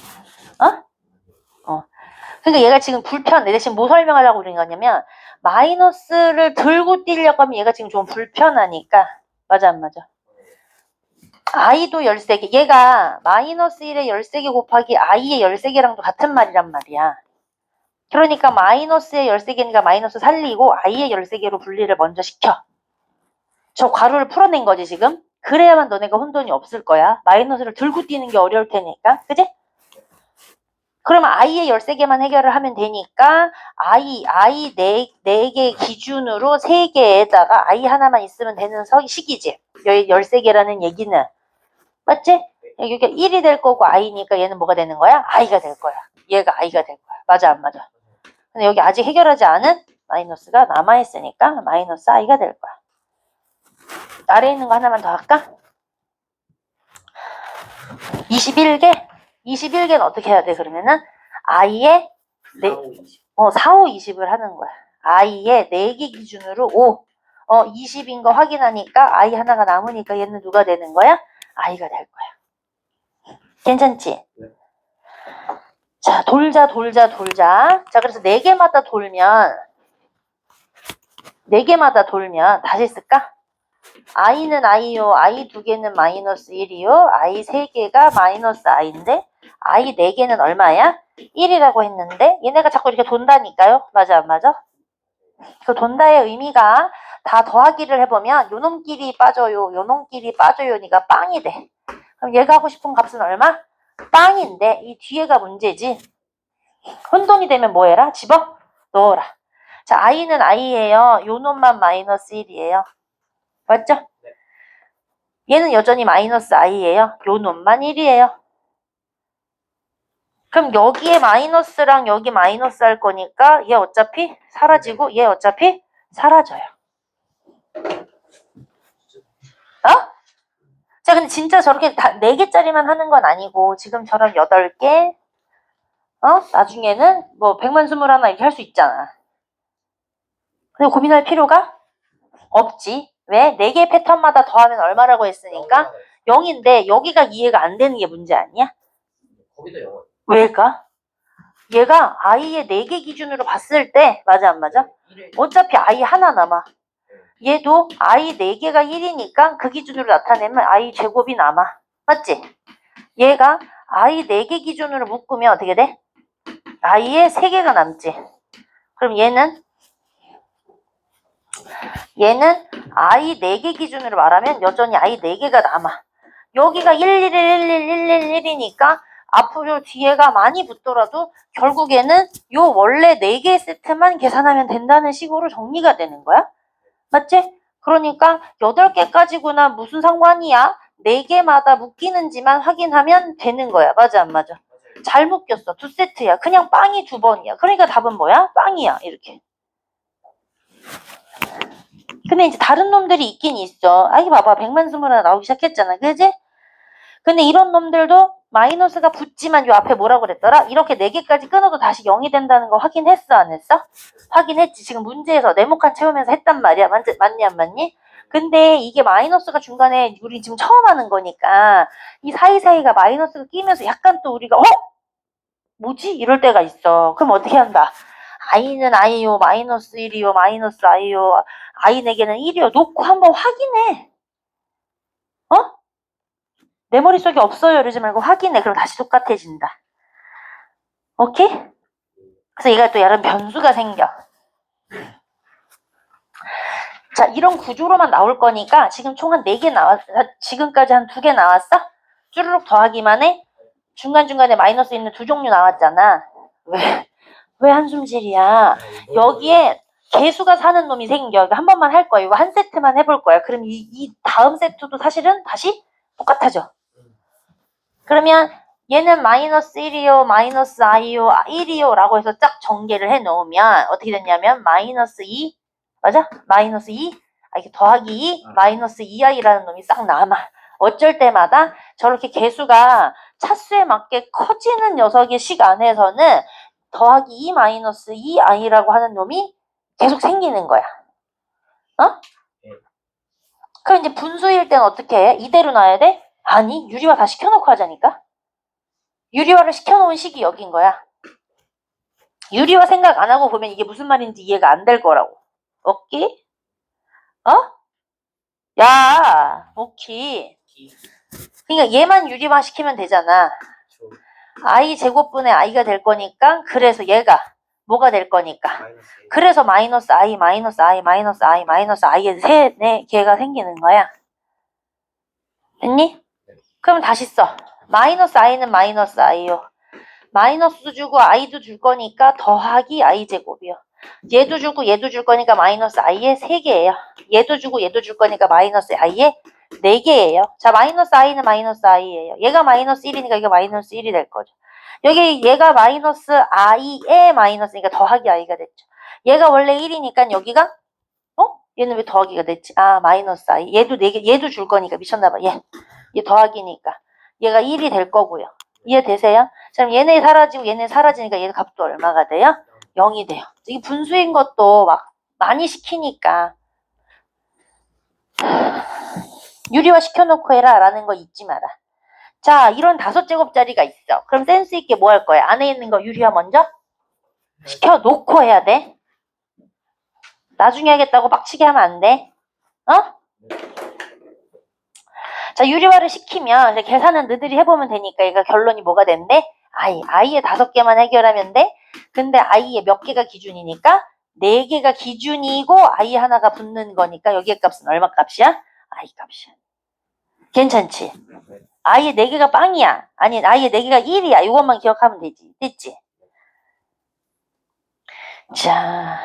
그러니까 얘가 지금 불편해. 대신 뭐 설명하려고 그러는 거냐면 마이너스를 들고 뛰려고 하면 얘가 지금 좀 불편하니까 맞아 안 맞아? i도 13개. 얘가 마이너스 1의 13개 곱하기 i의 13개랑도 같은 말이란 말이야. 그러니까 마이너스의 13개니까 마이너스 살리고 i의 13개로 분리를 먼저 시켜. 저 괄호를 풀어낸 거지 지금. 그래야만 너네가 혼돈이 없을 거야. 마이너스를 들고 뛰는 게 어려울 테니까. 그지? 그러면 i의 13개만 해결을 하면 되니까 i 4개 기준으로 3개에다가 i 하나만 있으면 되는 식이지. 여기 13개라는 얘기는. 맞지? 여기가 1이 될 거고 i니까 얘는 뭐가 되는 거야? i가 될 거야. 얘가 i가 될 거야. 맞아 안 맞아? 근데 여기 아직 해결하지 않은 마이너스가 남아있으니까 마이너스 i가 될 거야. 아래에 있는 거 하나만 더 할까? 21개? 21개는 어떻게 해야 돼? 그러면은 i의 4, 5, 20을 하는 거야. i의 4개 기준으로 5. 20인 거 확인하니까 i 하나가 남으니까 얘는 누가 되는 거야? i가 될 거야. 괜찮지? 네. 자, 돌자. 자, 그래서 4개마다 돌면 다시 쓸까? i는 i요. i 2개는 마이너스 1이요. i 3개가 마이너스 i인데 i 4개는 얼마야? 1이라고 했는데 얘네가 자꾸 이렇게 돈다니까요. 맞아 안 맞아? 그 돈다의 의미가 다 더하기를 해보면 요놈끼리 빠져요. 요놈끼리 빠져요니까 빵이 돼. 그럼 얘가 하고 싶은 값은 얼마? 빵인데 이 뒤에가 문제지. 혼돈이 되면 뭐 해라? 집어 넣어라. 자, i는 i예요. 요놈만 마이너스 1이에요. 맞죠? 얘는 여전히 마이너스 i예요. 요 놈만 1이에요. 그럼 여기에 마이너스랑 여기 마이너스 할 거니까 얘 어차피 사라지고 얘 어차피 사라져요. 자, 근데 진짜 저렇게 4개짜리만 하는 건 아니고 지금처럼 8개 나중에는 뭐 100만 21 이렇게 할 수 있잖아. 근데 고민할 필요가 없지. 왜? 4개 패턴마다 더하면 얼마라고 했으니까 0인데 여기가 이해가 안 되는 게 문제 아니야? 거기도 영어. 왜일까? 얘가 i의 4개 기준으로 봤을 때 맞아 안 맞아? 어차피 i 하나 남아. 얘도 i 4개가 1이니까 그 기준으로 나타내면 i 제곱이 남아. 맞지? 얘가 i 4개 기준으로 묶으면 어떻게 돼? i의 3개가 남지. 그럼 얘는 얘는 I 4개 기준으로 말하면 여전히 I 4개가 남아. 여기가 1111111이니까 앞으로 뒤에가 많이 붙더라도 결국에는 요 원래 4개 세트만 계산하면 된다는 식으로 정리가 되는 거야. 맞지? 그러니까 8개까지구나 무슨 상관이야? 4개마다 묶이는지만 확인하면 되는 거야. 맞아 안 맞아? 잘 묶였어. 2세트야. 그냥 빵이 2번이야. 그러니까 답은 뭐야? 빵이야. 이렇게. 근데 이제 다른 놈들이 있긴 있어. 아이 봐봐. 100만 21 나오기 시작했잖아. 그지? 근데 이런 놈들도 마이너스가 붙지만 요 앞에 뭐라고 그랬더라? 이렇게 4개까지 끊어도 다시 0이 된다는 거 확인했어 안 했어? 확인했지. 지금 문제에서 네모칸 채우면서 했단 말이야. 맞니 안 맞니? 근데 이게 마이너스가 중간에 우리 지금 처음 하는 거니까 이 사이사이가 마이너스가 끼면서 약간 또 우리가 뭐지? 이럴 때가 있어. 그럼 어떻게 한다? i는 i요, 마이너스 1이요, 마이너스 i요, i 4개는 1이요. 놓고 한번 확인해. 내 머릿속에 없어요. 이러지 말고 확인해. 그럼 다시 똑같아진다. 오케이? 그래서 얘가 또 여러 변수가 생겨. 자, 이런 구조로만 나올 거니까 지금 총 한 4개 나왔어. 지금까지 한 2개 나왔어? 쭈르륵 더하기만 해? 중간중간에 마이너스 있는 2종류 나왔잖아. 왜 한숨질이야? 여기에 개수가 사는 놈이 생겨. 이거 한 번만 할 거야. 이거 한 세트만 해볼 거야. 그럼 이 다음 세트도 사실은 다시 똑같아져. 그러면 얘는 마이너스 1이요, 마이너스 i요, 1이요 라고 해서 쫙 전개를 해 놓으면 어떻게 됐냐면 마이너스 2, 맞아? 마이너스 2, 이게 더하기 2, 마이너스 2i라는 놈이 싹 남아. 어쩔 때마다 저렇게 개수가 차수에 맞게 커지는 녀석의 식 안에서는 더하기 2 마이너스 2i라고 하는 놈이 계속 생기는 거야. 그럼 이제 분수일 땐 어떻게 해? 이대로 놔야 돼? 아니, 유리화 다 시켜놓고 하자니까? 유리화를 시켜놓은 식이 여긴 거야. 유리화 생각 안 하고 보면 이게 무슨 말인지 이해가 안 될 거라고. 오케이? 야, 오케이. 그러니까 얘만 유리화 시키면 되잖아. i 제곱분의 i가 될 거니까 그래서 얘가 뭐가 될 거니까. 그래서 마이너스 i, 마이너스 i, 마이너스 i, 마이너스 i의 4개가 생기는 거야. 됐니? 그럼 다시 써. 마이너스 i는 마이너스 i요. 마이너스도 주고 i도 줄 거니까 더하기 i 제곱이요. 얘도 주고 얘도 줄 거니까 마이너스 i의 3개예요. 얘도 주고 얘도 줄 거니까 마이너스 i의 4개예요. 자, 마이너스 i는 마이너스 i예요. 얘가 마이너스 1이니까 이게 마이너스 1이 될 거죠. 여기 얘가 마이너스 i의 마이너스니까 더하기 i가 됐죠. 얘가 원래 1이니까 여기가 얘는 왜 더하기가 됐지? 마이너스 i. 얘도 4개, 얘도 줄 거니까 미쳤나봐. 얘 더하기니까 얘가 1이 될 거고요. 이해되세요? 그럼 얘네 사라지고 얘네 사라지니까 얘 값도 얼마가 돼요? 0이 돼요. 이 분수인 것도 막 많이 시키니까 유리화 시켜놓고 해라 라는 거 잊지 마라. 자, 이런 5제곱짜리가 있어. 그럼 센스 있게 뭐 할 거야? 안에 있는 거 유리화 먼저 시켜놓고 해야 돼. 나중에 하겠다고 빡치게 하면 안 돼. 자, 유리화를 시키면 계산은 너희들이 해보면 되니까 얘가 결론이 뭐가 된대? i의 5개만 해결하면 돼. 근데 i의 몇 개가 기준이니까 4개가 기준이고 i 하나가 붙는 거니까 여기의 값은 얼마 값이야? i 값이야. 괜찮지? i의 4개가 빵이야. 아니, i의 4개가 1이야. 이것만 기억하면 되지. 됐지? 자,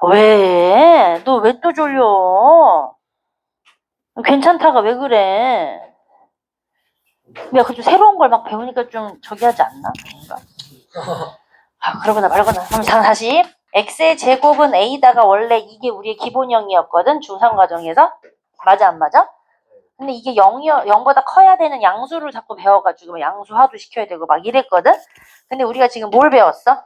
왜? 너 왜 또 졸려? 괜찮다가 왜 그래? 야, 그 좀 새로운 걸 막 배우니까 좀 저기 하지 않나? 뭔가. 그러거나 말거나. 그럼 다시. x의 제곱은 a다가 원래 이게 우리의 기본형이었거든. 중3 과정에서. 맞아, 안 맞아? 근데 이게 0보다 커야 되는 양수를 자꾸 배워가지고 양수화도 시켜야 되고 막 이랬거든. 근데 우리가 지금 뭘 배웠어?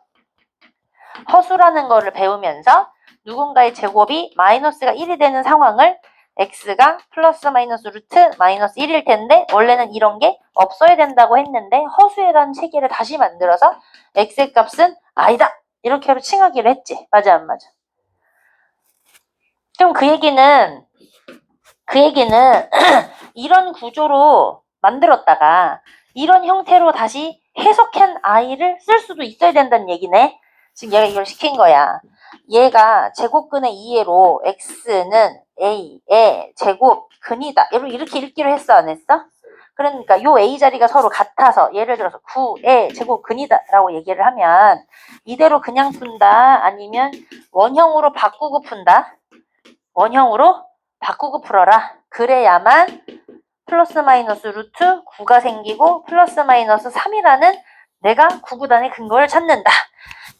허수라는 거를 배우면서 누군가의 제곱이 마이너스가 1이 되는 상황을 x가 플러스 마이너스 루트 마이너스 1일 텐데 원래는 이런 게 없어야 된다고 했는데 허수에 대한 체계를 다시 만들어서 x의 값은 i다 이렇게 칭하기로 했지. 맞아 안 맞아? 그럼 그 얘기는 이런 구조로 만들었다가 이런 형태로 다시 해석한 i를 쓸 수도 있어야 된다는 얘기네. 지금 얘가 이걸 시킨 거야. 얘가 제곱근의 이해로 x는 a의 제곱근이다. 이렇게 읽기로 했어, 안 했어? 그러니까 요 a 자리가 서로 같아서 예를 들어서 9의 제곱근이다 라고 얘기를 하면 이대로 그냥 푼다? 아니면 원형으로 바꾸고 푼다? 원형으로 바꾸고 풀어라. 그래야만 플러스 마이너스 루트 9가 생기고 플러스 마이너스 3이라는 내가 구구단의 근거를 찾는다.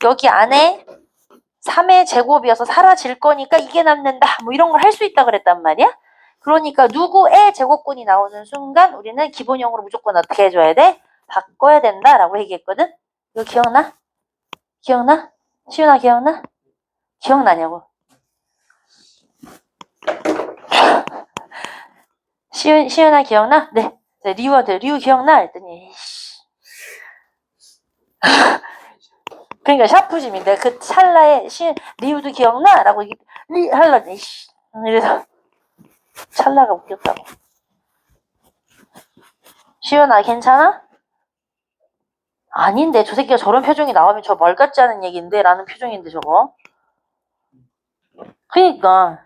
여기 안에 3의 제곱이어서 사라질 거니까 이게 남는다. 뭐 이런 걸 할 수 있다 그랬단 말이야. 그러니까 누구의 제곱근이 나오는 순간 우리는 기본형으로 무조건 어떻게 해줘야 돼? 바꿔야 된다라고 얘기했거든. 이거 기억나? 기억나? 시윤아 기억나? 기억나냐고. 시윤아 기억나? 네. 리우 기억나? 했더니 그러니까 샤프심인데 그 찰나에 리우도 기억나? 라고 하려니 이래서 찰나가 웃겼다고. 시윤아 괜찮아? 아닌데 저 새끼가 저런 표정이 나오면 저 말 같지 않은 얘기인데 라는 표정인데 저거. 그니까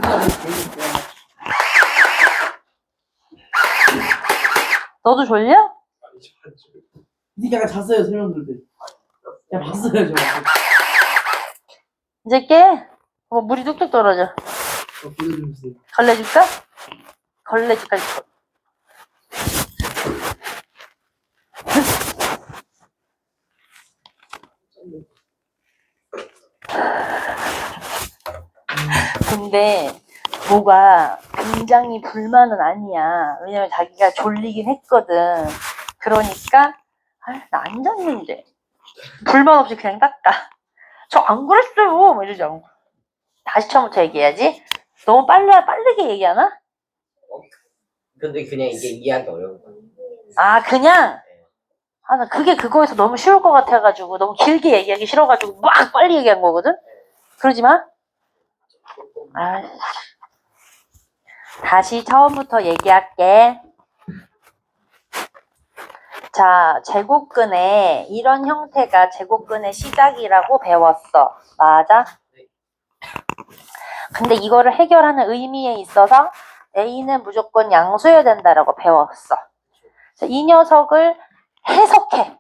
너무 졸려. 너도 졸려? 이 새끼 아까 잤어요, 설명 들을 때. 야, 봤어요, 저. 이제 깨? 물이 뚝뚝 떨어져. 보여주세요. 걸레줄까? 걸레줄까? 근데 뭐가 굉장히 불만은 아니야. 왜냐면 자기가 졸리긴 했거든. 그러니까 나 안 잤는데 불만 없이 그냥 닦아. 저 안 그랬어요. 뭐 이러지 않고. 다시 처음부터 얘기해야지. 너무 빠르게 얘기하나? 근데 그냥 이게 이해하기 어려운 거야. 아 그냥 나 그게 그거에서 너무 쉬울 것 같아가지고 너무 길게 얘기하기 싫어가지고 막 빨리 얘기한 거거든. 그러지 마. 다시 처음부터 얘기할게. 자, 제곱근의 이런 형태가 제곱근의 시작이라고 배웠어. 맞아? 근데 이거를 해결하는 의미에 있어서 A는 무조건 양수여야 된다라고 배웠어. 자, 이 녀석을 해석해.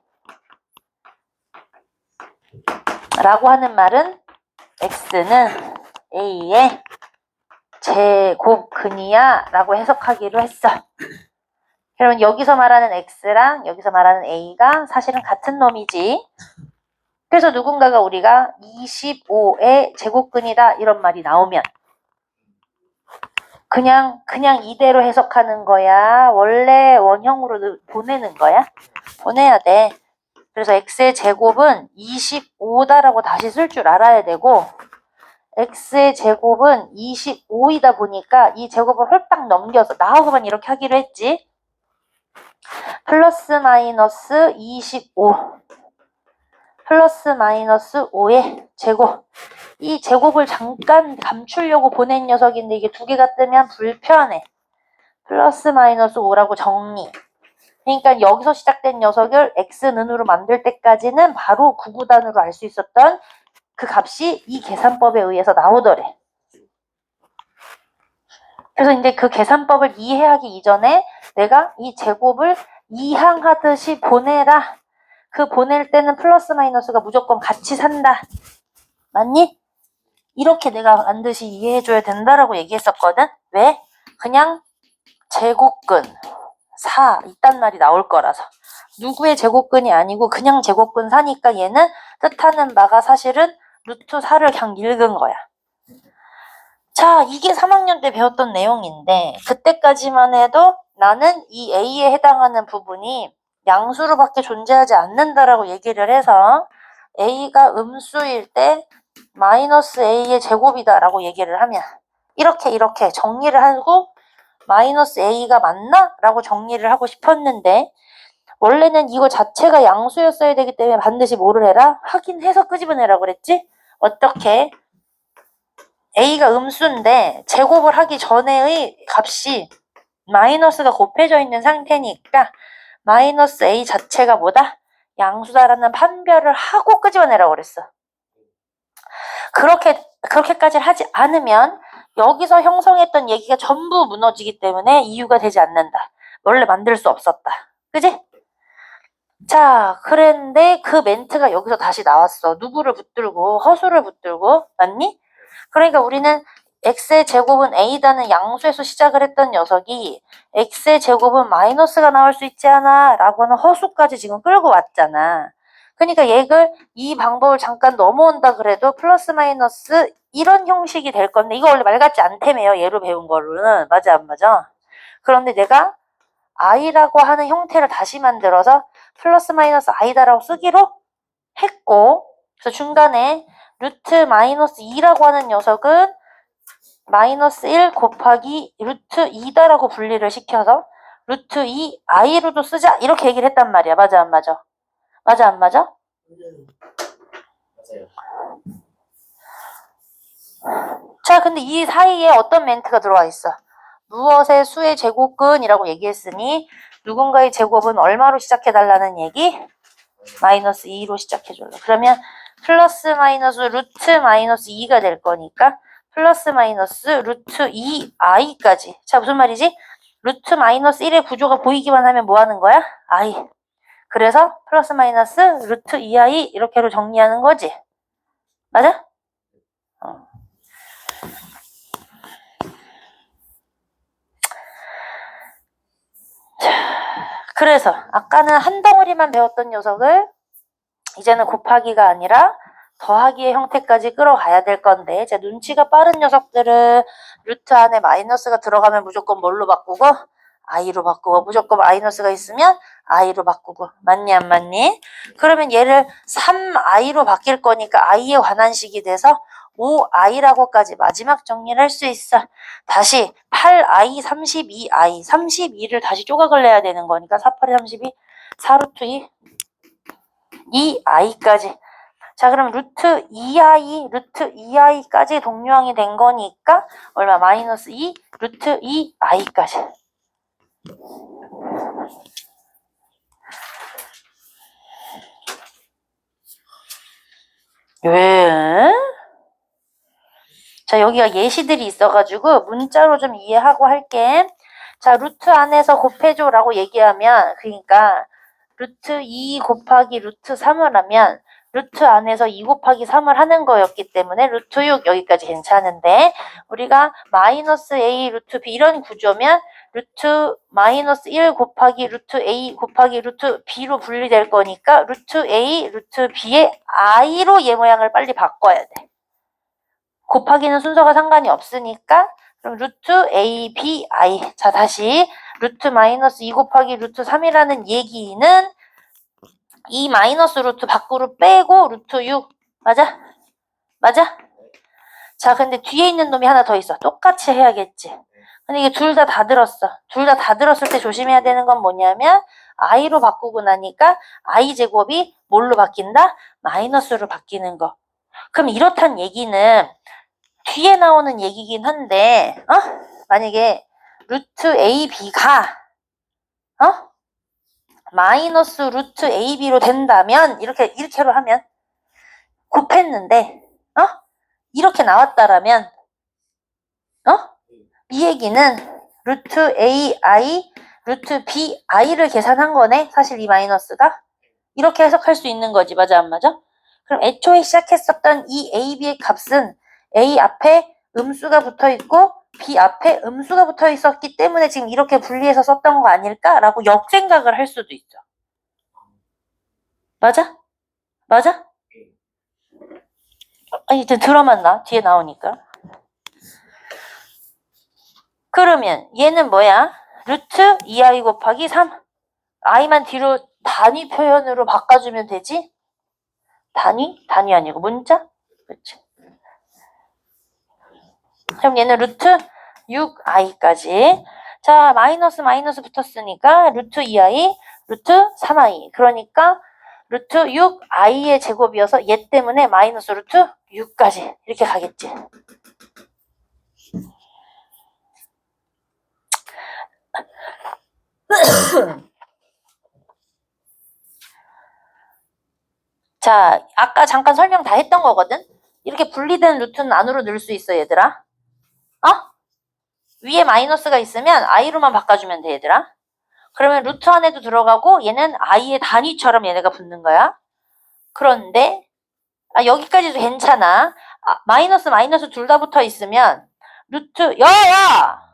라고 하는 말은 X는 A의 제곱근이야 라고 해석하기로 했어. 그러면 여기서 말하는 X랑 여기서 말하는 A가 사실은 같은 놈이지. 그래서 누군가가 우리가 25의 제곱근이다 이런 말이 나오면 그냥 이대로 해석하는 거야? 원래 원형으로 보내는 거야? 보내야 돼. 그래서 X의 제곱은 25다라고 다시 쓸 줄 알아야 되고 X의 제곱은 25이다 보니까 이 제곱을 홀딱 넘겨서 나하고만 이렇게 하기로 했지. 플러스 마이너스 25 플러스 마이너스 5의 제곱. 이 제곱을 잠깐 감추려고 보낸 녀석인데 이게 두 개가 뜨면 불편해. 플러스 마이너스 5라고 정리. 그러니까 여기서 시작된 녀석을 x는으로 만들 때까지는 바로 구구단으로 알 수 있었던 그 값이 이 계산법에 의해서 나오더래. 그래서 이제 그 계산법을 이해하기 이전에 내가 이 제곱을 이항하듯이 보내라. 그 보낼 때는 플러스 마이너스가 무조건 같이 산다. 맞니? 이렇게 내가 반드시 이해해줘야 된다라고 얘기했었거든. 왜? 그냥 제곱근 4 이딴 말이 나올 거라서. 누구의 제곱근이 아니고 그냥 제곱근 4니까 얘는 뜻하는 바가 사실은 루트 4를 그냥 읽은 거야. 자, 이게 3학년 때 배웠던 내용인데 그때까지만 해도 나는 이 A에 해당하는 부분이 양수로밖에 존재하지 않는다라고 얘기를 해서 A가 음수일 때 마이너스 A의 제곱이다 라고 얘기를 하면 이렇게 정리를 하고 마이너스 A가 맞나? 라고 정리를 하고 싶었는데 원래는 이거 자체가 양수였어야 되기 때문에 반드시 뭐를 해라? 확인해서 끄집어내라고 그랬지? 어떻게? A가 음수인데 제곱을 하기 전에의 값이 마이너스가 곱해져 있는 상태니까 마이너스 A 자체가 뭐다? 양수다라는 판별을 하고 끄집어내라고 그랬어. 그렇게까지 하지 않으면 여기서 형성했던 얘기가 전부 무너지기 때문에 이유가 되지 않는다. 원래 만들 수 없었다. 그지? 자, 그랬는데 그 멘트가 여기서 다시 나왔어. 누구를 붙들고? 허수를 붙들고. 맞니? 그러니까 우리는 x의 제곱은 a다는 양수에서 시작을 했던 녀석이 x의 제곱은 마이너스가 나올 수 있지 않아? 라고 하는 허수까지 지금 끌고 왔잖아. 그러니까 이 방법을 잠깐 넘어온다 그래도 플러스 마이너스 이런 형식이 될 건데 이거 원래 말 같지 않다며요. 예로 배운 거로는. 맞아 안 맞아? 그런데 내가 i라고 하는 형태를 다시 만들어서 플러스 마이너스 i다라고 쓰기로 했고 그래서 중간에 루트 마이너스 2라고 하는 녀석은 마이너스 1 곱하기 루트 2다라고 분리를 시켜서 루트 2 i로도 쓰자 이렇게 얘기를 했단 말이야. 맞아 안 맞아? 맞아 안 맞아? 맞아요. 자 근데 이 사이에 어떤 멘트가 들어와 있어? 무엇의 수의 제곱근이라고 얘기했으니 누군가의 제곱은 얼마로 시작해달라는 얘기? 마이너스 2로 시작해줄래. 그러면 플러스 마이너스 루트 마이너스 2가 될 거니까 플러스 마이너스 루트 2i까지. 자 무슨 말이지? 루트 마이너스 1의 구조가 보이기만 하면 뭐 하는 거야? i. 그래서 플러스 마이너스 루트 2i 이렇게로 정리하는 거지. 맞아? 그래서 아까는 한 덩어리만 배웠던 녀석을 이제는 곱하기가 아니라 더하기의 형태까지 끌어가야 될 건데 제 눈치가 빠른 녀석들은 루트 안에 마이너스가 들어가면 무조건 뭘로 바꾸고? i로 바꾸고 무조건 마이너스가 있으면 i로 바꾸고 맞니 안 맞니? 그러면 얘를 3i로 바뀔 거니까 i에 관한 식이 돼서 5i라고까지 마지막 정리를 할 수 있어. 다시 8i, 32i, 32를 다시 조각을 내야 되는 거니까 4, 8이 32, 4루트 2, 2i까지. 자 그럼 루트 2i까지 동류항이 된 거니까 얼마? 마이너스 2, 루트 2i까지. 왜? 자 여기가 예시들이 있어가지고 문자로 좀 이해하고 할게. 자 루트 안에서 곱해줘 라고 얘기하면 그러니까 루트 2 곱하기 루트 3을 하면 루트 안에서 2 곱하기 3을 하는 거였기 때문에 루트 6 여기까지 괜찮은데 우리가 마이너스 a 루트 b 이런 구조면 루트 마이너스 1 곱하기 루트 a 곱하기 루트 b로 분리될 거니까 루트 a 루트 b의 i로 얘 모양을 빨리 바꿔야 돼. 곱하기는 순서가 상관이 없으니까 그럼 루트 a, b, i. 자 다시 루트 마이너스 2 곱하기 루트 3이라는 얘기는 이 마이너스 루트 밖으로 빼고 루트 6. 맞아? 맞아? 자 근데 뒤에 있는 놈이 하나 더 있어. 똑같이 해야겠지. 근데 이게 둘 다 들었어. 둘 다 들었을 때 조심해야 되는 건 뭐냐면 i로 바꾸고 나니까 i 제곱이 뭘로 바뀐다? 마이너스로 바뀌는 거. 그럼 이렇단 얘기는 뒤에 나오는 얘기긴 한데 만약에 루트 a, b가 마이너스 루트 ab로 된다면 이렇게로 하면 곱했는데 이렇게 나왔다라면 이 얘기는 루트 ai 루트 bi를 계산한 거네. 사실 이 마이너스가 이렇게 해석할 수 있는 거지. 맞아 안 맞아? 그럼 애초에 시작했었던 이 ab의 값은 a 앞에 음수가 붙어 있고 b 앞에 음수가 붙어 있었기 때문에 지금 이렇게 분리해서 썼던 거 아닐까라고 역생각을 할 수도 있죠. 맞아? 맞아? 아니 이제 들어맞나? 뒤에 나오니까. 그러면 얘는 뭐야? 루트 2i 곱하기 3. i만 뒤로 단위 표현으로 바꿔주면 되지? 단위? 단위 아니고 문자? 그렇지. 그럼 얘는 루트 6i까지. 자 마이너스 붙었으니까 루트 2i, 루트 3i. 그러니까 루트 6i의 제곱이어서 얘 때문에 마이너스 루트 6까지 이렇게 가겠지. 자, 아까 잠깐 설명 다 했던 거거든? 이렇게 분리된 루트는 안으로 넣을 수 있어, 얘들아. 위에 마이너스가 있으면 i로만 바꿔주면 돼, 얘들아. 그러면 루트 안에도 들어가고 얘는 i의 단위처럼 얘네가 붙는 거야. 그런데 여기까지도 괜찮아. 마이너스 둘 다 붙어 있으면 루트 야!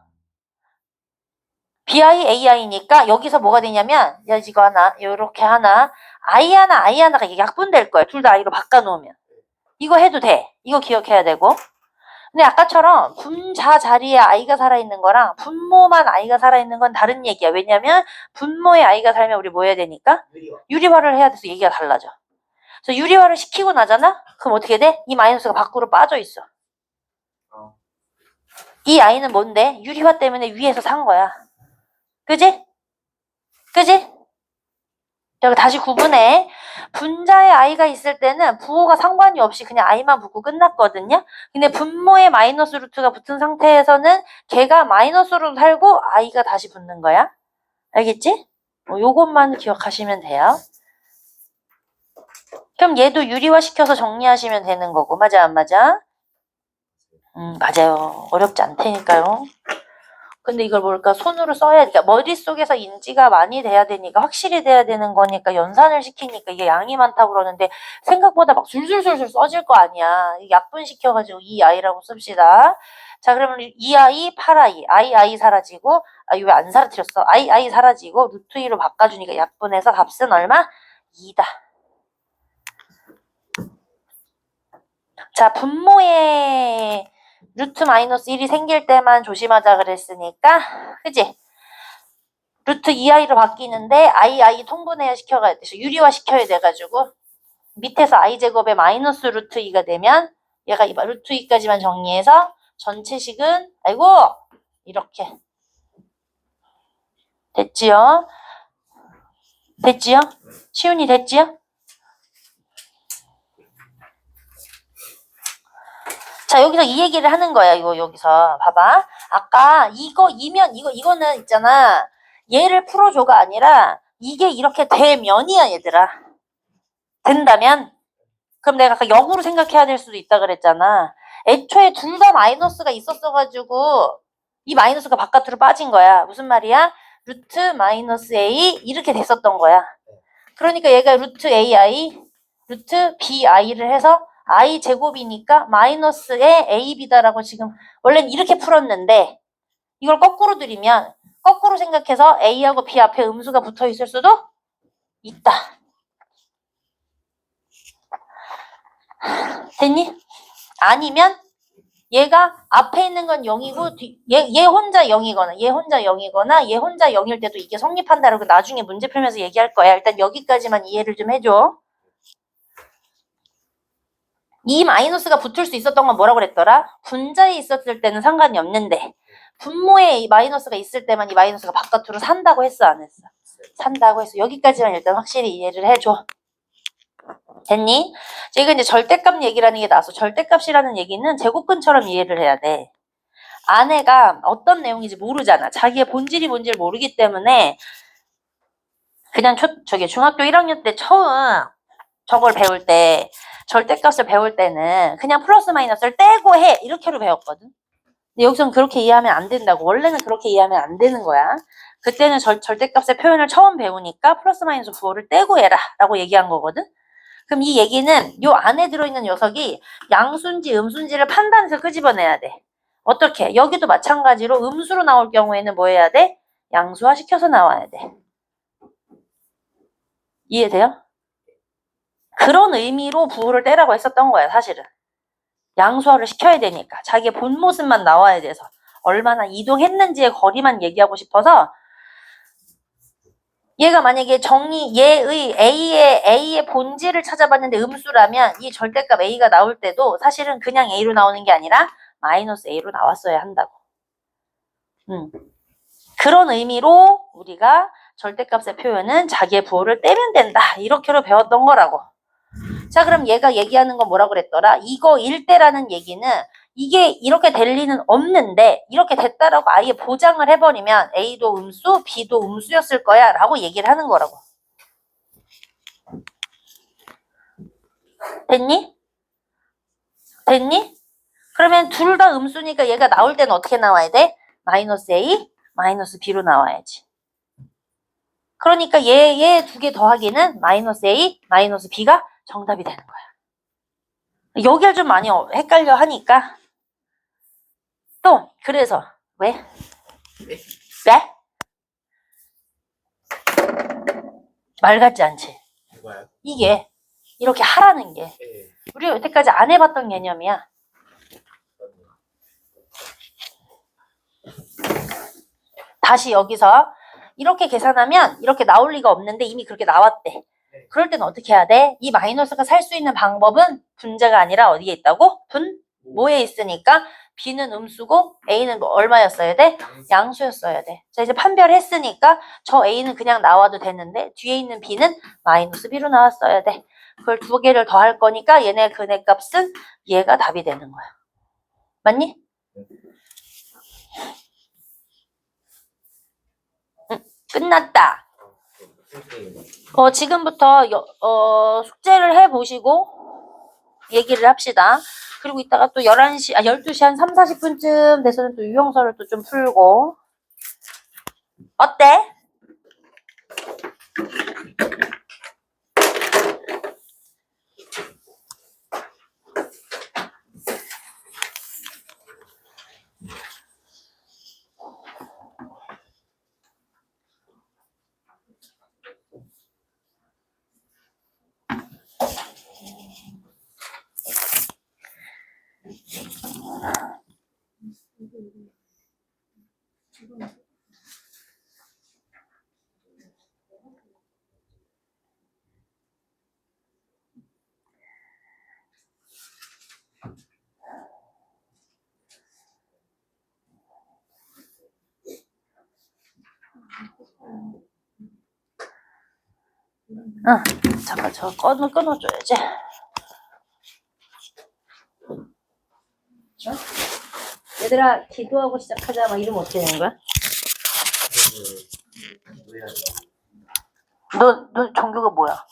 bi, ai니까 여기서 뭐가 되냐면 이거 하나, 요렇게 하나, i 하나가 이게 약분될 거야. 둘 다 i로 바꿔놓으면. 이거 해도 돼. 이거 기억해야 되고. 근데 아까처럼 분자 자리에 i가 살아있는 거랑 분모만 i가 살아있는 건 다른 얘기야. 왜냐면 분모에 i가 살면 우리 뭐 해야 되니까? 유리화를 해야 돼서 얘기가 달라져. 그래서 유리화를 시키고 나잖아? 그럼 어떻게 돼? 이 마이너스가 밖으로 빠져 있어. 이 i는 뭔데? 유리화 때문에 위에서 산 거야. 그지? 그지? 여기 다시 구분해. 분자에 i가 있을 때는 부호가 상관이 없이 그냥 i만 붙고 끝났거든요. 근데 분모에 마이너스 루트가 붙은 상태에서는 걔가 마이너스로 살고 i가 다시 붙는 거야. 알겠지? 요것만 기억하시면 돼요. 그럼 얘도 유리화 시켜서 정리하시면 되는 거고. 맞아, 안 맞아? 맞아요. 어렵지 않다니까요. 근데 이걸 뭘까? 손으로 써야, 그러니까 머릿속에서 인지가 많이 돼야 되니까, 확실히 돼야 되는 거니까, 연산을 시키니까 이게 양이 많다고 그러는데, 생각보다 막 줄줄줄줄 써질 거 아니야. 약분시켜가지고 이 i라고 씁시다. 자, 그러면 이 i, 8i, i 사라지고, 이거 왜 안 사라뜨렸어? i 사라지고, 루트 2로 바꿔주니까 약분해서 값은 얼마? 2다. 자, 분모에 루트 마이너스 1이 생길 때만 조심하자 그랬으니까, 그지? 루트 2i로 바뀌는데 i 통분해야 시켜야 돼. 유리화 시켜야 돼가지고 밑에서 i제곱에 마이너스 루트 2가 되면 얘가 루트 2까지만 정리해서 전체식은 아이고 이렇게 됐지요? 됐지요? 시훈이 됐지요? 자, 여기서 이 얘기를 하는 거야. 이거 여기서 봐봐. 아까 이거는 있잖아. 얘를 풀어줘가 아니라 이게 이렇게 되면이야, 얘들아. 된다면 그럼 내가 아까 역으로 생각해야 될 수도 있다 그랬잖아. 애초에 둘 다 마이너스가 있었어가지고 이 마이너스가 바깥으로 빠진 거야. 무슨 말이야? 루트 마이너스 a 이렇게 됐었던 거야. 그러니까 얘가 루트 ai, 루트 bi를 해서 i 제곱이니까 마이너스의 ab다라고 지금 원래는 이렇게 풀었는데 이걸 거꾸로 들이면 거꾸로 생각해서 a하고 b 앞에 음수가 붙어 있을 수도 있다. 됐니? 아니면 얘가 앞에 있는 건 0이고 얘 혼자 0이거나 얘 혼자 0이거나 얘 혼자 0일 때도 이게 성립한다라고 나중에 문제 풀면서 얘기할 거야. 일단 여기까지만 이해를 좀 해줘. 이 마이너스가 붙을 수 있었던 건 뭐라고 그랬더라? 분자에 있었을 때는 상관이 없는데 분모에 이 마이너스가 있을 때만 이 마이너스가 바깥으로 산다고 했어, 안 했어? 산다고 했어. 여기까지만 일단 확실히 이해를 해줘. 됐니? 이거 이제 절대값 얘기라는 게 나와서 절대값이라는 얘기는 제곱근처럼 이해를 해야 돼. 아내가 어떤 내용인지 모르잖아. 자기의 본질이 뭔지를 모르기 때문에 그냥 저기 중학교 1학년 때 처음 저걸 배울 때 절대값을 배울 때는 그냥 플러스 마이너스를 떼고 해 이렇게로 배웠거든. 근데 여기서는 그렇게 이해하면 안 된다고. 원래는 그렇게 이해하면 안 되는 거야. 그때는 절대값의 표현을 처음 배우니까 플러스 마이너스 부호를 떼고 해라 라고 얘기한 거거든. 그럼 이 얘기는 요 안에 들어있는 녀석이 양수인지 음수인지를 판단해서 끄집어내야 돼. 어떻게? 여기도 마찬가지로 음수로 나올 경우에는 뭐 해야 돼? 양수화 시켜서 나와야 돼. 이해돼요? 그런 의미로 부호를 떼라고 했었던 거야, 사실은. 양수화를 시켜야 되니까. 자기의 본 모습만 나와야 돼서. 얼마나 이동했는지의 거리만 얘기하고 싶어서 얘가 만약에 얘의 A의 본질을 찾아봤는데 음수라면 이 절대값 A가 나올 때도 사실은 그냥 A로 나오는 게 아니라 마이너스 A로 나왔어야 한다고. 그런 의미로 우리가 절대값의 표현은 자기의 부호를 떼면 된다. 이렇게로 배웠던 거라고. 자, 그럼 얘가 얘기하는 건 뭐라고 그랬더라? 이거 일대라는 얘기는 이게 이렇게 될 리는 없는데 이렇게 됐다라고 아예 보장을 해버리면 A도 음수, B도 음수였을 거야 라고 얘기를 하는 거라고. 됐니? 됐니? 그러면 둘 다 음수니까 얘가 나올 때는 어떻게 나와야 돼? 마이너스 A, 마이너스 B로 나와야지. 그러니까 얘 두 개 더하기는 마이너스 A, 마이너스 B가 정답이 되는 거야. 여기가 좀 많이 헷갈려 하니까. 또 그래서 왜? 왜? 말 같지 않지? 뭐야? 이게 이렇게 하라는 게 예. 우리가 여태까지 안 해봤던 개념이야. 다시 여기서 이렇게 계산하면 이렇게 나올 리가 없는데 이미 그렇게 나왔대. 그럴 때는 어떻게 해야 돼? 이 마이너스가 살 수 있는 방법은 분자가 아니라 어디에 있다고? 뭐에 있으니까 B는 음수고 A는 뭐 얼마였어야 돼? 양수였어야 돼. 자, 이제 판별했으니까 저 A는 그냥 나와도 되는데 뒤에 있는 B는 마이너스 B로 나왔어야 돼. 그걸 두 개를 더할 거니까 얘네 근의 값은 얘가 답이 되는 거야. 맞니? 끝났다. 지금부터 숙제를 해보시고 얘기를 합시다. 그리고 이따가 또 12시 한 3, 40분쯤 돼서는 또 유형설을 또 좀 풀고. 어때? 잠깐 저거 끊어줘야지. 얘들아 기도하고 시작하자. 막 이러면 어떻게 되는 거야? 너 종교가 뭐야?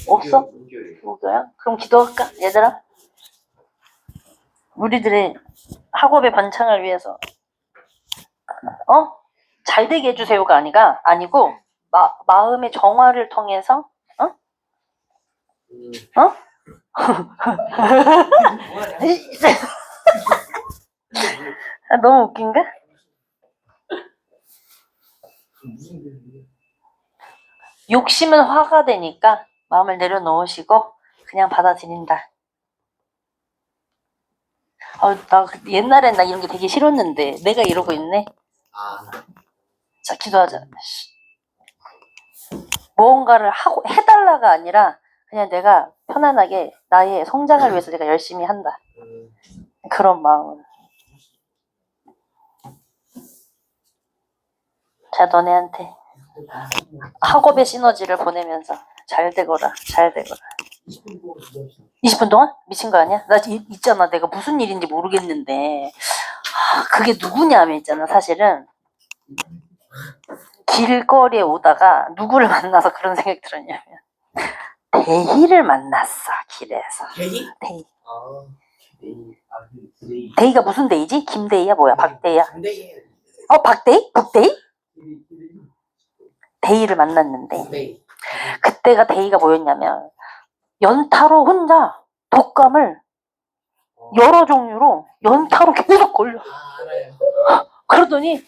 없어? 목요야? 그럼 기도할까? 얘들아? 우리들의 학업의 번창을 위해서 잘 되게 해주세요가 아니고 마음의 정화를 통해서 너무 웃긴가? 욕심은 화가 되니까 마음을 내려놓으시고 그냥 받아들인다. 나 옛날엔 나 이런 게 되게 싫었는데 내가 이러고 있네. 자, 기도하자. 무언가를 해달라가 아니라 그냥 내가 편안하게 나의 성장을 위해서 내가 열심히 한다. 그런 마음은. 자, 너네한테 학업의 시너지를 보내면서 잘 되거라. 20분 동안? 미친 거 아니야? 나 있잖아. 내가 무슨 일인지 모르겠는데 그게 누구냐면 있잖아. 사실은 길거리에 오다가 누구를 만나서 그런 생각이 들었냐면 대희를 만났어. 길에서. 대희? 대희. 데이. 대희가 무슨 대희지? 김대희야 뭐야? 박대희야? 김대희. 박대희? 북대희? 대희를 만났는데 네. 그때가 대희가 뭐였냐면 연타로 혼자 독감을 여러 종류로 연타로 계속 걸려. 알아요. 그러더니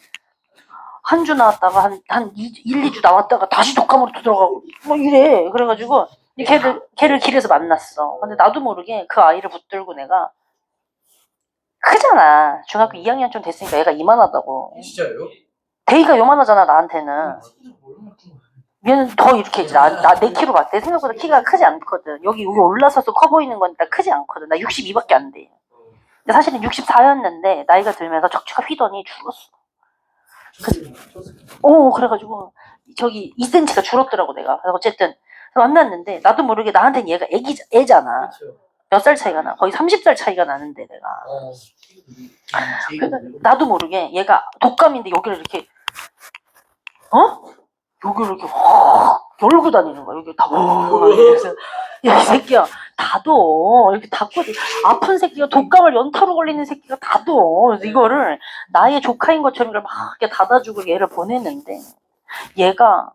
한 주 나왔다가 한 1, 2주 나왔다가 다시 독감으로 또 들어가고 뭐 이래. 그래가지고 걔를 길에서 만났어. 근데 나도 모르게 그 아이를 붙들고 내가 크잖아. 중학교 2학년쯤 됐으니까 얘가 이만하다고. 진짜요? 대희가 요만하잖아 나한테는. 얘는 더 이렇게 내 키로 봐. 내 생각보다 키가 크지 않거든. 여기 올라서서 커 보이는 거니까 크지 않거든. 나 62밖에 안 돼. 근데 사실은 64였는데 나이가 들면서 척추가 휘더니 죽었어. 그래가지고 저기 2cm가 줄었더라고 내가. 그래서 어쨌든 만났는데 나도 모르게 나한테는 얘가 애잖아. 그렇죠. 몇 살 차이가 나? 거의 30살 차이가 나는데 내가. 그러니까 나도 모르게 얘가 독감인데 여기를 이렇게 여기를 이렇게 확 열고 다니는 거야. 여기 다 그래서 야, 이 새끼야 닫어. 이렇게 닫고, 아픈 새끼가 독감을 연타로 걸리는 새끼가 닫어. 그래서 이거를 나의 조카인 것처럼 이걸 막 이렇게 닫아주고 얘를 보냈는데, 얘가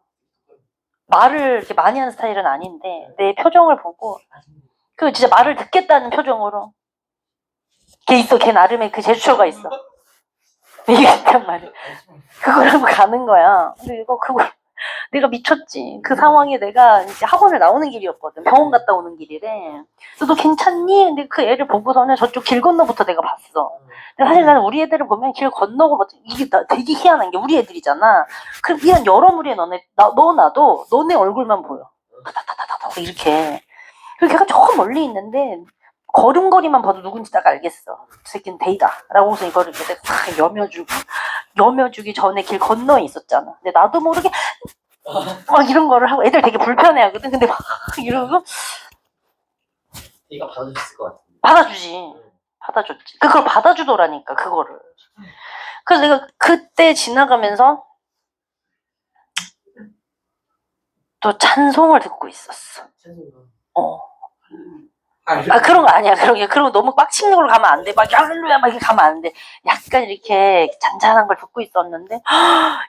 말을 이렇게 많이 하는 스타일은 아닌데, 내 표정을 보고, 그 진짜 말을 듣겠다는 표정으로, 걔 있어, 걔 나름의 그 제스처가 있어. 이게 있단 말이야. 그걸 하고 가는 거야. 근데 이거 그걸 내가 미쳤지. 그 상황에 내가 이제 학원을 나오는 길이었거든. 병원 갔다 오는 길이래. 그래서 너 괜찮니? 근데 그 애를 보고서는 저쪽 길 건너부터 내가 봤어. 근데 사실 나는 우리 애들을 보면 길 건너고 이게 되게 희한한 게 우리 애들이잖아. 그럼 이한 여러 무리의 너나도 너네 얼굴만 보여. 타타타타타 이렇게. 그리고 걔가 저 멀리 있는데 걸음걸이만 봐도 누군지 딱 알겠어. 저 새끼는 데이다. 라고서 이거를 이렇게 싹 여며주기 전에 길 건너에 있었잖아. 근데 나도 모르게 막 이런 거를 하고 애들 되게 불편해하거든. 근데 막 이러고 얘가 받아줬을 것 같아. 받아주지. 받아줬지. 그걸 받아주더라니까 그거를. 그래서 내가 그때 지나가면서 또 찬송을 듣고 있었어. 그런 거 아니야. 그런 거 너무 빡치는 걸로 가면 안 돼. 막 할렐루야 막 이렇게 가면 안 돼. 약간 이렇게 잔잔한 걸 듣고 있었는데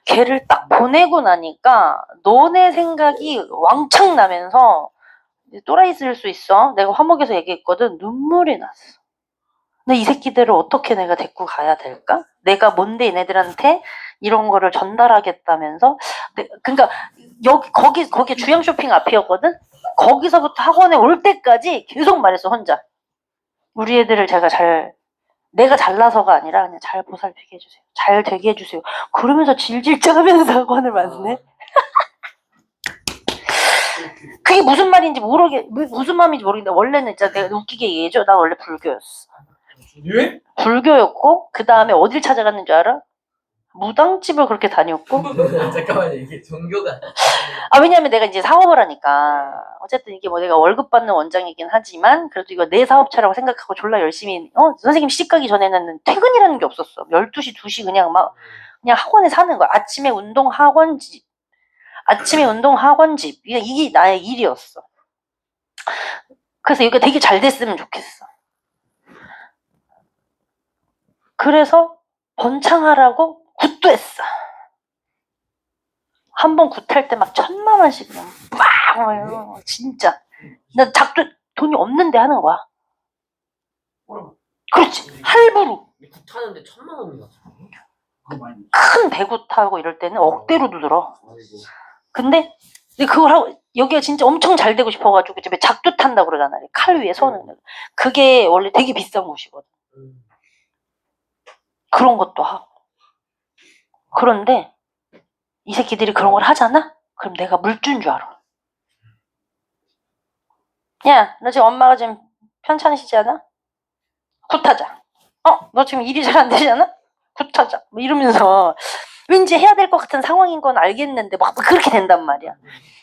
걔를 딱 보내고 나니까 너네 생각이 왕창 나면서 또라이 쓸 수 있어. 내가 화목에서 얘기했거든. 눈물이 났어. 근데 이 새끼들을 어떻게 내가 데리고 가야 될까? 내가 뭔데 얘네들한테 이런 거를 전달하겠다면서 그러니까 거기 주영 쇼핑 앞이었거든. 거기서부터 학원에 올 때까지 계속 말했어 혼자. 우리 애들을 내가 잘나서가 아니라 그냥 잘 보살피게 해주세요. 잘 되게 해주세요. 그러면서 질질 짜면서 학원을 왔네. 그게 무슨 말인지 무슨 마음인지 모르겠는데 원래는 진짜 내가 웃기게 얘기해줘. 나 원래 불교였어. 왜? 불교였고 그 다음에 어딜 찾아갔는 줄 알아? 무당집을 그렇게 다녔고. 잠깐만요. 이게 종교가. 왜냐면 내가 이제 사업을 하니까 어쨌든 이게 뭐 내가 월급 받는 원장이긴 하지만 그래도 이거 내 사업차라고 생각하고 졸라 열심히 선생님 시집 가기 전에는 퇴근이라는 게 없었어. 12시 2시 그냥 학원에 사는 거야. 아침에 운동 학원집 이게 나의 일이었어. 그래서 이거 되게 잘 됐으면 좋겠어. 그래서 번창하라고 굿도 했어. 한 번 굿할 때 막 1,000만 원씩 그냥 막 진짜 나 돈이 없는데 하는 거야. 그렇지. 할부로. 굿하는데 1,000만 원이 났어. 큰 배구 타고 이럴 때는 억대로도 들어. 근데 그걸 하고 여기가 진짜 엄청 잘 되고 싶어가지고 집에 작두 탄다고 그러잖아. 칼 위에 서는. 그게 원래 되게 비싼 곳이거든. 그런 것도 하고. 그런데 이 새끼들이 그런 걸 하잖아? 그럼 내가 물준 줄 알아. 야, 너 지금 엄마가 지금 편찮으시지 않아? 굿하자. 너 지금 일이 잘 안 되잖아? 굿하자. 뭐 이러면서 왠지 해야 될 것 같은 상황인 건 알겠는데 막 그렇게 된단 말이야.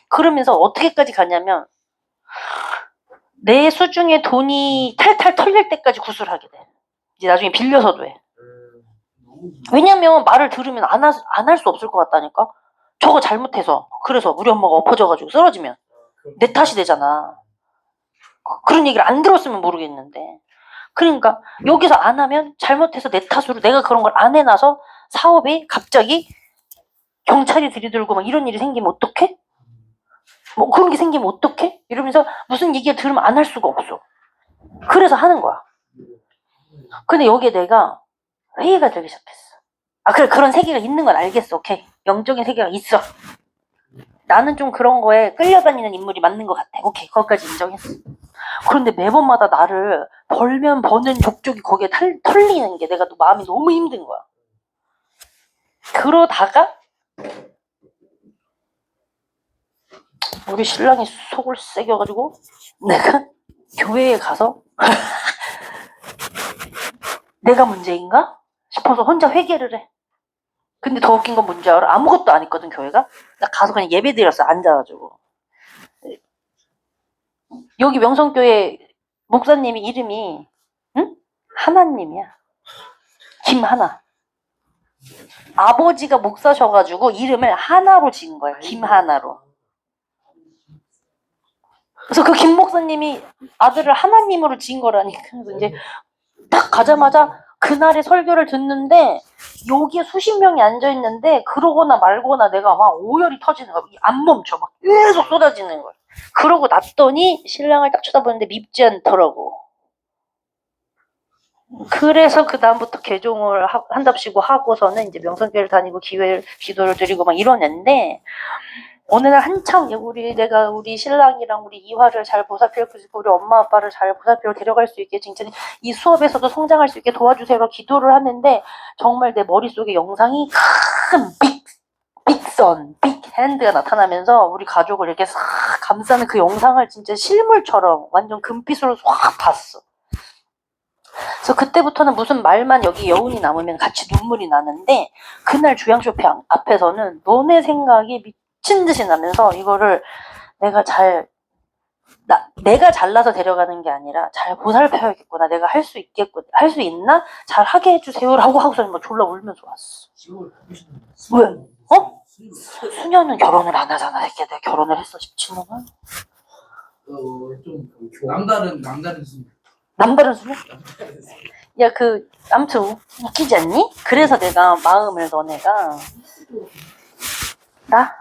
그러면서 어떻게까지 가냐면 내 수중에 돈이 탈탈 털릴 때까지 구술하게 돼. 이제 나중에 빌려서도 해. 왜냐면 말을 들으면 안 할 수 없을 것 같다니까. 저거 잘못해서 그래서 우리 엄마가 엎어져가지고 쓰러지면 내 탓이 되잖아. 그런 얘기를 안 들었으면 모르겠는데. 그러니까 여기서 안 하면 잘못해서 내 탓으로 내가 그런 걸 안 해놔서 사업이 갑자기 경찰이 들이들고 막 이런 일이 생기면 어떡해? 뭐 그런 게 생기면 어떡해? 이러면서 무슨 얘기를 들으면 안 할 수가 없어. 그래서 하는 거야. 근데 여기에 내가 회의가 되기 시작했어. 그래 그런 세계가 있는 건 알겠어. 오케이. 영적인 세계가 있어. 나는 좀 그런 거에 끌려다니는 인물이 맞는 것 같아. 오케이. 거기까지 인정했어. 그런데 매번마다 나를 벌면 버는 족족이 거기에 털리는 게 내가 또 마음이 너무 힘든 거야. 그러다가 우리 신랑이 속을 새겨가지고 내가 교회에 가서 내가 문제인가 싶어서 혼자 회개를 해. 근데 더 웃긴 건 뭔지 알아? 아무것도 안 했거든 교회가. 나 가서 그냥 예배 드렸어. 앉아가지고. 여기 명성교회 목사님이 이름이 하나님이야. 김하나. 아버지가 목사셔가지고 이름을 하나로 지은 거야. 김하나로. 그래서 그 김 목사님이 아들을 하나님으로 지은 거라니까. 그래서 이제 딱 가자마자 그날의 설교를 듣는데 여기에 수십 명이 앉아 있는데 그러거나 말거나 내가 막 오열이 터지는 거야. 안 멈춰. 막 계속 쏟아지는 거야. 그러고 났더니 신랑을 딱 쳐다보는데 밉지 않더라고. 그래서 그 다음부터 개종을 한답시고 하고서는 이제 명성교회를 다니고 기도를 드리고 막 이러는데 어느 날 한참 내가 우리 신랑이랑 우리 이화를 잘 보살피고 우리 엄마 아빠를 잘 보살피고 데려갈 수 있게 진짜 이 수업에서도 성장할 수 있게 도와주세요 기도를 하는데 정말 내 머릿속에 영상이 큰 빅선, 빅핸드가 나타나면서 우리 가족을 이렇게 싹 감싸는 그 영상을 진짜 실물처럼 완전 금빛으로 확 봤어. 그래서 그때부터는 무슨 말만 여기 여운이 남으면 같이 눈물이 나는데 그날 주양 쇼핑 앞에서는 너네 생각이 미친 듯이 나면서 이거를 내가 내가 잘나서 데려가는 게 아니라 잘 보살펴야겠구나. 내가 할 수 있겠구나. 할 수 있나? 잘 하게 해주세요라고 하고서는 막 졸라 울면서 왔어. 왜? 어? 수녀는 결혼을 안 하잖아. 이렇게 내가 결혼을 했어 17년은. 좀 남다른 수. 남다른 수녀? 야, 아무튼 웃기지 않니? 그래서 내가 마음을 너네가 나?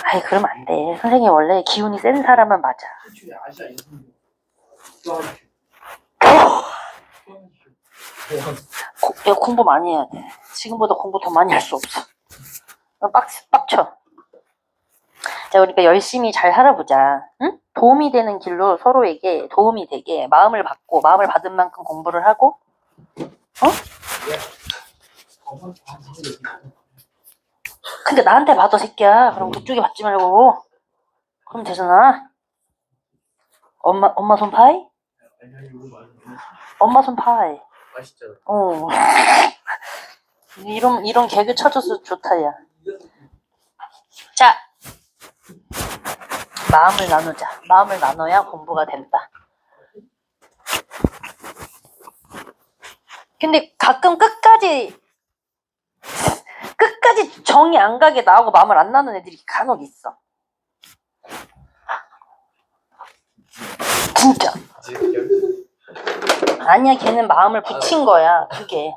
아이 그러면 안 돼. 선생님 원래 기운이 센 사람은 맞아. 야, 공부 많이 해야 돼. 지금보다 공부 더 많이 할 수 없어. 빡쳐. 자, 그러니까 열심히 잘 살아보자. 응? 도움이 되는 길로 서로에게 도움이 되게 마음을 받고 마음을 받은 만큼 공부를 하고 근데 나한테 받아 새끼야. 그럼 그쪽에 받지 말고 그럼 되잖아. 엄마 손 파이? 엄마 손 파이. 맛있죠. 이런 개그 쳐줘서 좋다 야. 자, 마음을 나누자. 마음을 나눠야 공부가 된다. 근데 가끔 끝까지 정이 안 가게 나하고 마음을 안 나누는 애들이 간혹 있어. 진짜. 아니야, 걔는 마음을 붙인 거야. 그게.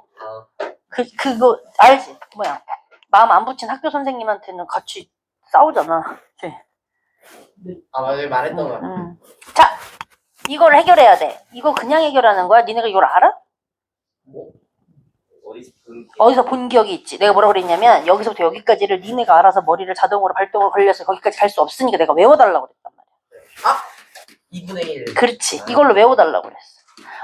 그거 알지? 뭐야? 마음 안 붙인 학교 선생님한테는 같이 싸우잖아. 그치? 맞아요. 말했던 거 같아. 자, 이걸 해결해야 돼. 이거 그냥 해결하는 거야? 니네가 이걸 알아? 뭐? 어디서 본 기억이 있지. 내가 뭐라 그랬냐면 여기서부터 여기까지를 니네가 알아서 머리를 자동으로 발동을 걸려서 거기까지 갈 수 없으니까 내가 외워달라고 그랬단 말이야. 2분의 1. 그렇지. 이걸로 외워달라고 그랬어.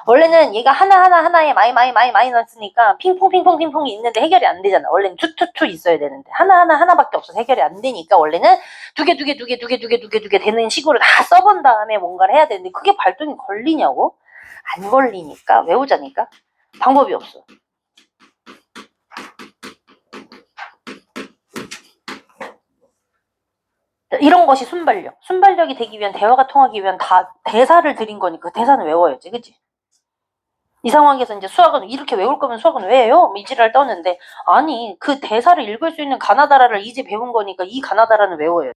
원래는 얘가 하나에 많이 넣었으니까 핑퐁이 있는데 해결이 안 되잖아. 원래는 투 있어야 되는데 하나밖에 없어서 해결이 안 되니까 원래는 두 개 되는 식으로 다 써본 다음에 뭔가를 해야 되는데 그게 발동이 걸리냐고? 안 걸리니까 외우자니까 방법이 없어. 이런 것이 순발력. 순발력이 되기 위한 대화가 통하기 위한 다 대사를 드린 거니까 대사는 외워야지, 그치? 이 상황에서 이제 수학은 이렇게 외울 거면 수학은 왜 해요? 이지랄 떠는데 아니 그 대사를 읽을 수 있는 가나다라를 이제 배운 거니까 이 가나다라는 외워요.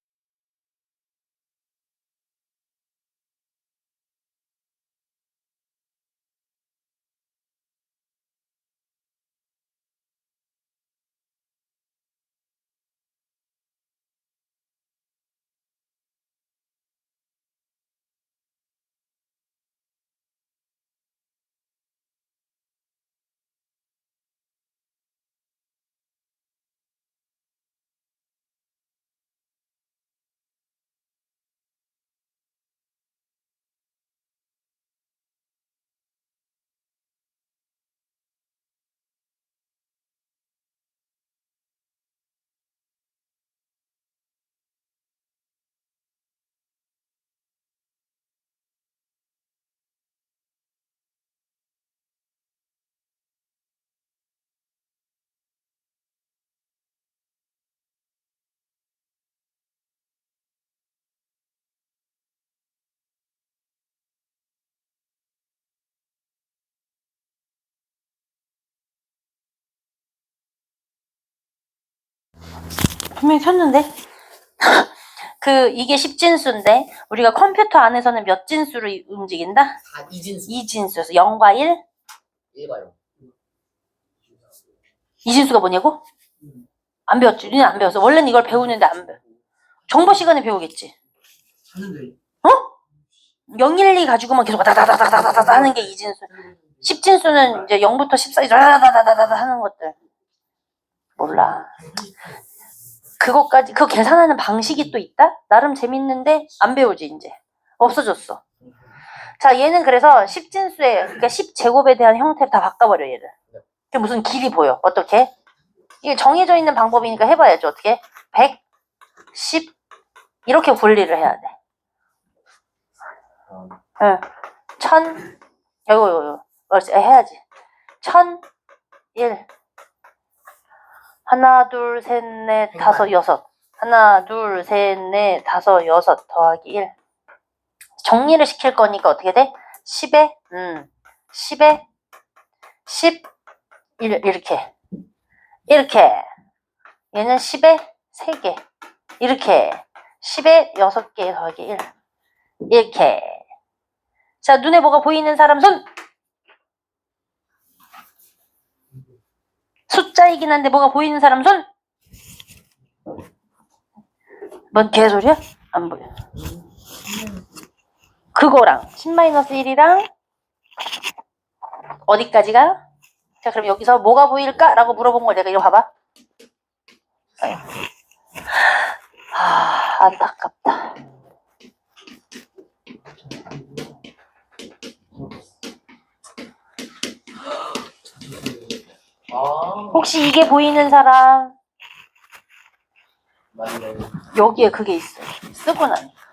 분명히 켰는데 이게 10진수인데 우리가 컴퓨터 안에서는 몇 진수로 움직인다? 다 이진수 2진수여서 0과 1? 1가요. 이진수가 뭐냐고? 안 배웠지? 우리는 안 배웠어. 원래는 이걸 배우는데 안 배워. 정보 시간에 배우겠지. 하는데 0, 1, 2 가지고만 계속 다다다다다다다 하는 게 이진수. 10진수는 이제 0부터 14까지 다다다다다다 하는 것들. 몰라. 그거 계산하는 방식이 또 있다? 나름 재밌는데 안 배우지 이제. 없어졌어. 자, 얘는 그래서 10진수에 그러니까 10제곱에 대한 형태를 다 바꿔버려 얘를. 그게 무슨 길이 보여. 어떻게? 이게 정해져 있는 방법이니까 해봐야죠. 어떻게? 100, 10 이렇게 분리를 해야 돼. 응. 1000 이거 해야지. 1001 하나 둘 셋 넷 다섯 여섯 하나 둘 셋 넷 다섯 여섯 더하기 1 정리를 시킬 거니까 어떻게 돼? 10에 10에 10 1 이렇게 얘는 10에 3개 이렇게 10에 6개 더하기 1 이렇게. 자, 눈에 뭐가 보이는 사람 손. 숫자이긴 한데 뭐가 보이는 사람 손. 뭔 개소리야? 안 보여. 그거랑 10-1이랑 어디까지가? 자, 그럼 여기서 뭐가 보일까? 라고 물어본 걸 내가 이거 봐봐. 안타깝다. 혹시 이게 보이는 사람? 맞네. 여기에 그게 있어요. 쓰고 나니까.